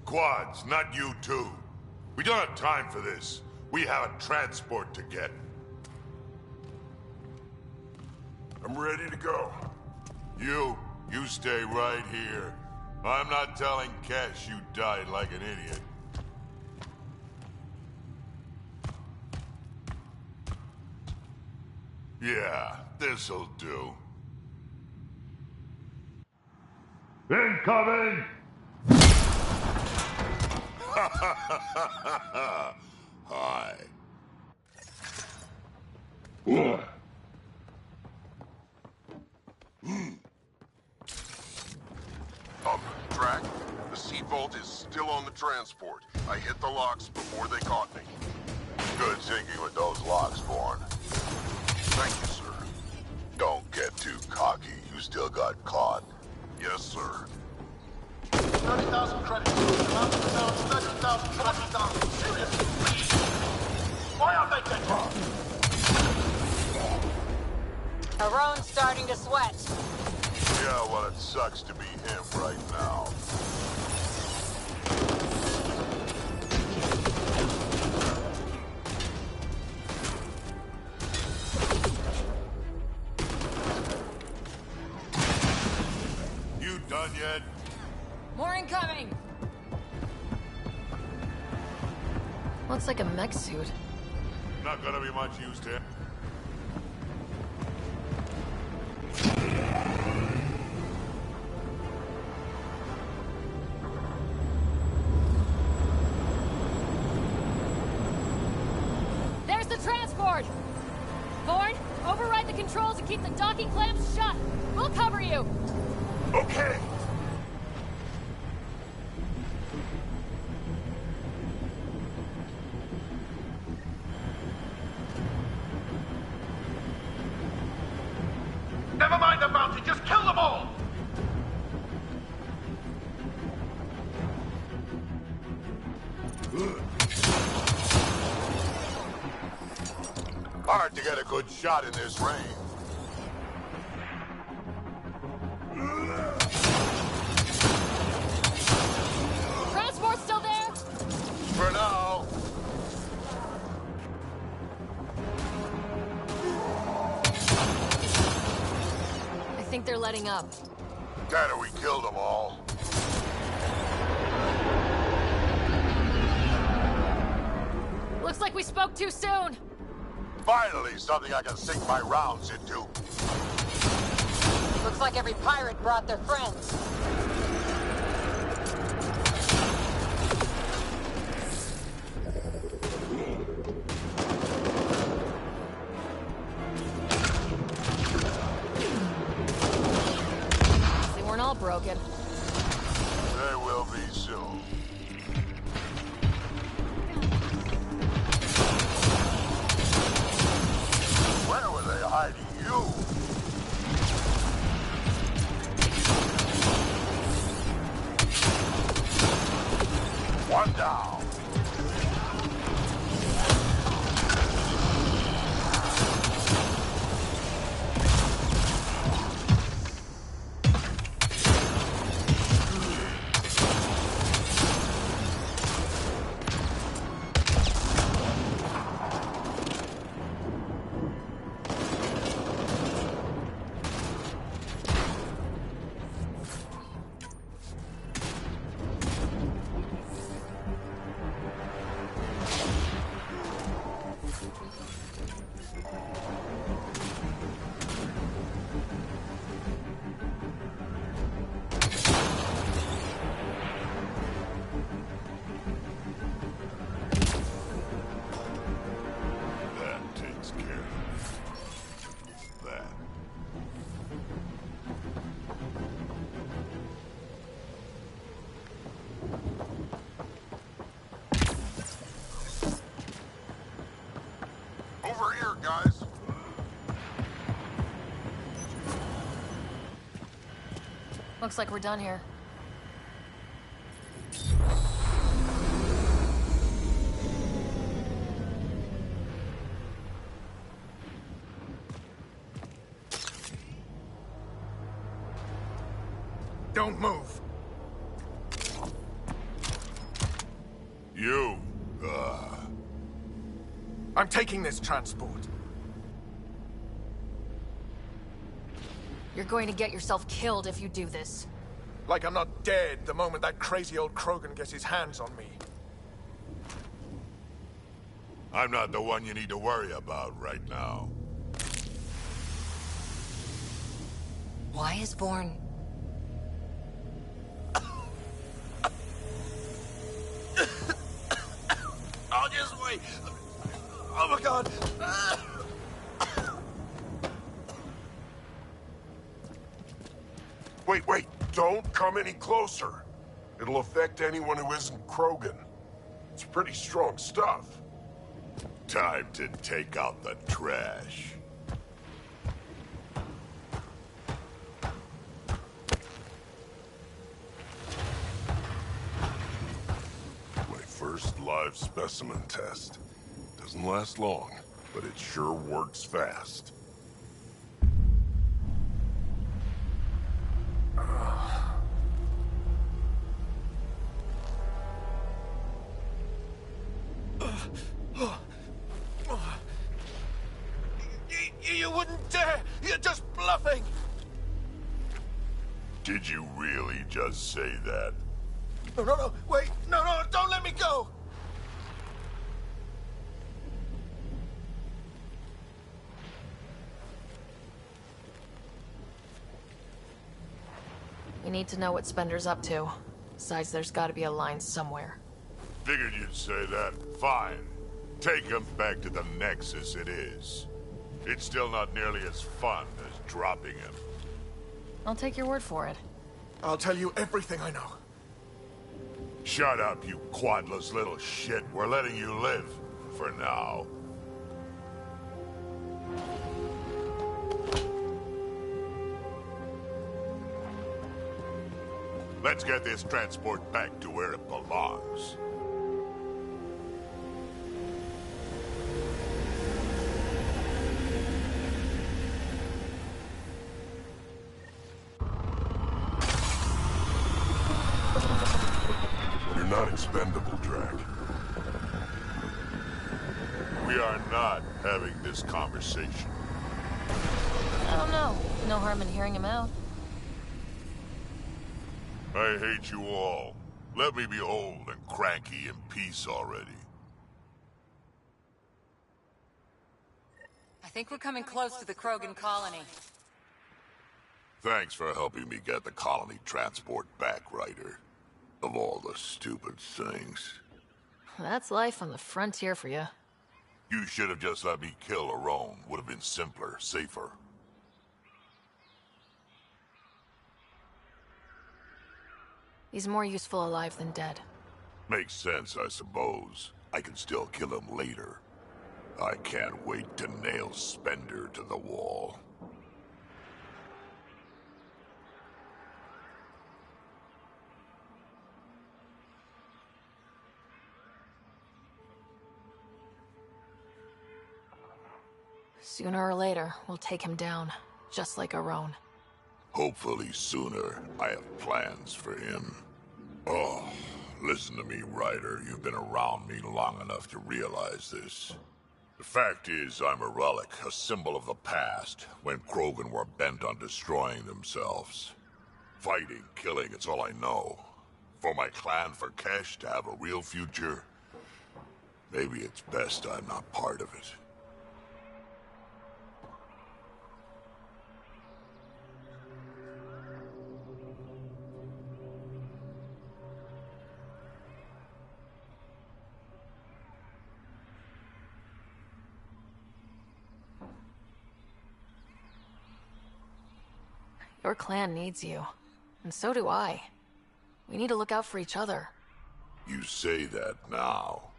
Quads, not you two. We don't have time for this. We have a transport to get. I'm ready to go. You stay right here. I'm not telling Kesh you died like an idiot. Yeah, this'll do. Incoming! Hi. Track. The seed vault is still on the transport. I hit the locks before they caught me. Good thinking with those locks, Vaughn. Thank you, sir. Don't get too cocky. You still got caught. Yes, sir. 30,000 credits. About to announce 30,000, 40,000. Seriously, please. Why aren't they getting? Harone's starting to sweat. Yeah, well, it sucks to be him right now. You done yet? More incoming! Looks like a mech suit. Not gonna be much use to him. There's the transport! Thorn, override the controls and keep the docking clamps shut! We'll cover you! Okay. Never mind the bounty, just kill them all! Hard to get a good shot in this rain. Transport's still there? For now. I think they're letting up. Better we killed them all. Looks like we spoke too soon. Finally, something I can sink my rounds into. Looks like every pirate brought their friends. They weren't all broken. They will be soon. Where were they hiding you? One down. guys. Looks like we're done here. Don't move. You, I'm taking this transport. You're going to get yourself killed if you do this. Like I'm not dead the moment that crazy old Krogan gets his hands on me. I'm not the one you need to worry about right now. Why is Vorn... I'll just wait. Oh my god. Wait. Don't come any closer. It'll affect anyone who isn't Krogan. It's pretty strong stuff. Time to take out the trash. My first live specimen test. Doesn't last long, but it sure works fast. You wouldn't dare! You're just bluffing! Did you really just say that? No, wait! No, don't let me go! We need to know what Spender's up to. Besides, there's gotta be a line somewhere. Figured you'd say that. Fine. Take him back to the Nexus it is. It's still not nearly as fun as dropping him. I'll take your word for it. I'll tell you everything I know. Shut up, you quadless little shit. We're letting you live. For now. Let's get this transport back to where it belongs. You're not expendable, Drac. We are not having this conversation. I don't know. No harm in hearing him out. I hate you all. Let me be old and cranky in peace already. I think we're coming close to the Krogan colony. Thanks for helping me get the colony transport back, Ryder. Of all the stupid things. That's life on the frontier for you. You should have just let me kill Aron. Would have been simpler, safer. He's more useful alive than dead. Makes sense, I suppose. I can still kill him later. I can't wait to nail Spender to the wall. Sooner or later, we'll take him down, just like Aron. Hopefully sooner. I have plans for him. Oh, listen to me, Ryder. You've been around me long enough to realize this. The fact is, I'm a relic, a symbol of the past, when Krogan were bent on destroying themselves. Fighting, killing, it's all I know. For my clan, for Kesh to have a real future, maybe it's best I'm not part of it. Your clan needs you. And so do I. We need to look out for each other. You say that now.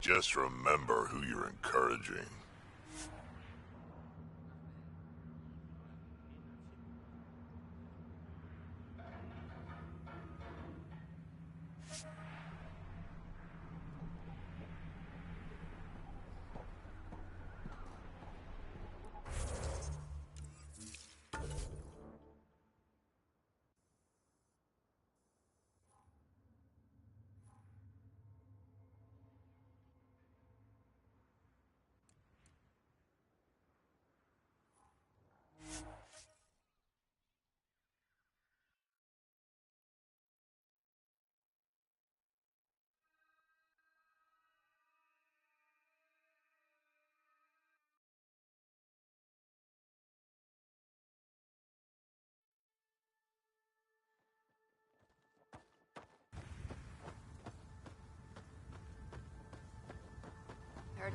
Just remember who you're encouraging.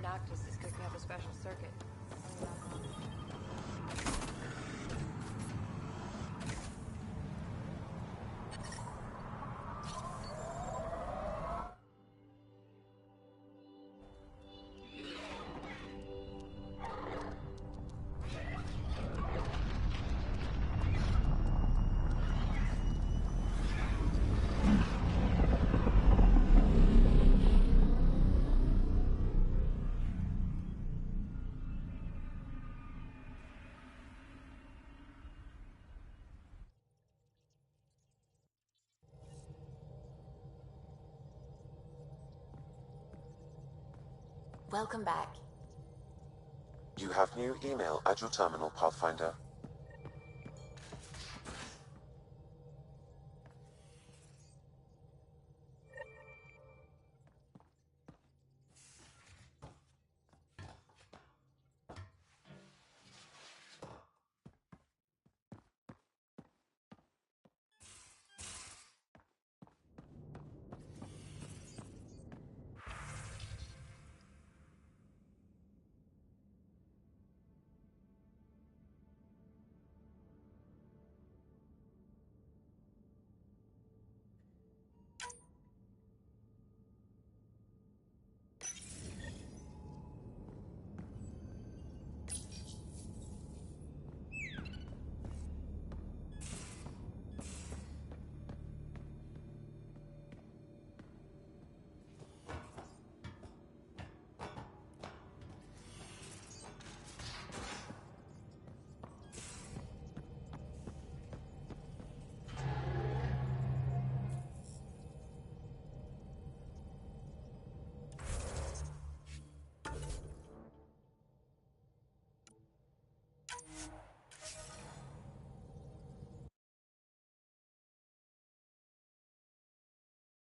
Noctis is cooking up a special circuit. Welcome back. You have new email at your terminal, Pathfinder.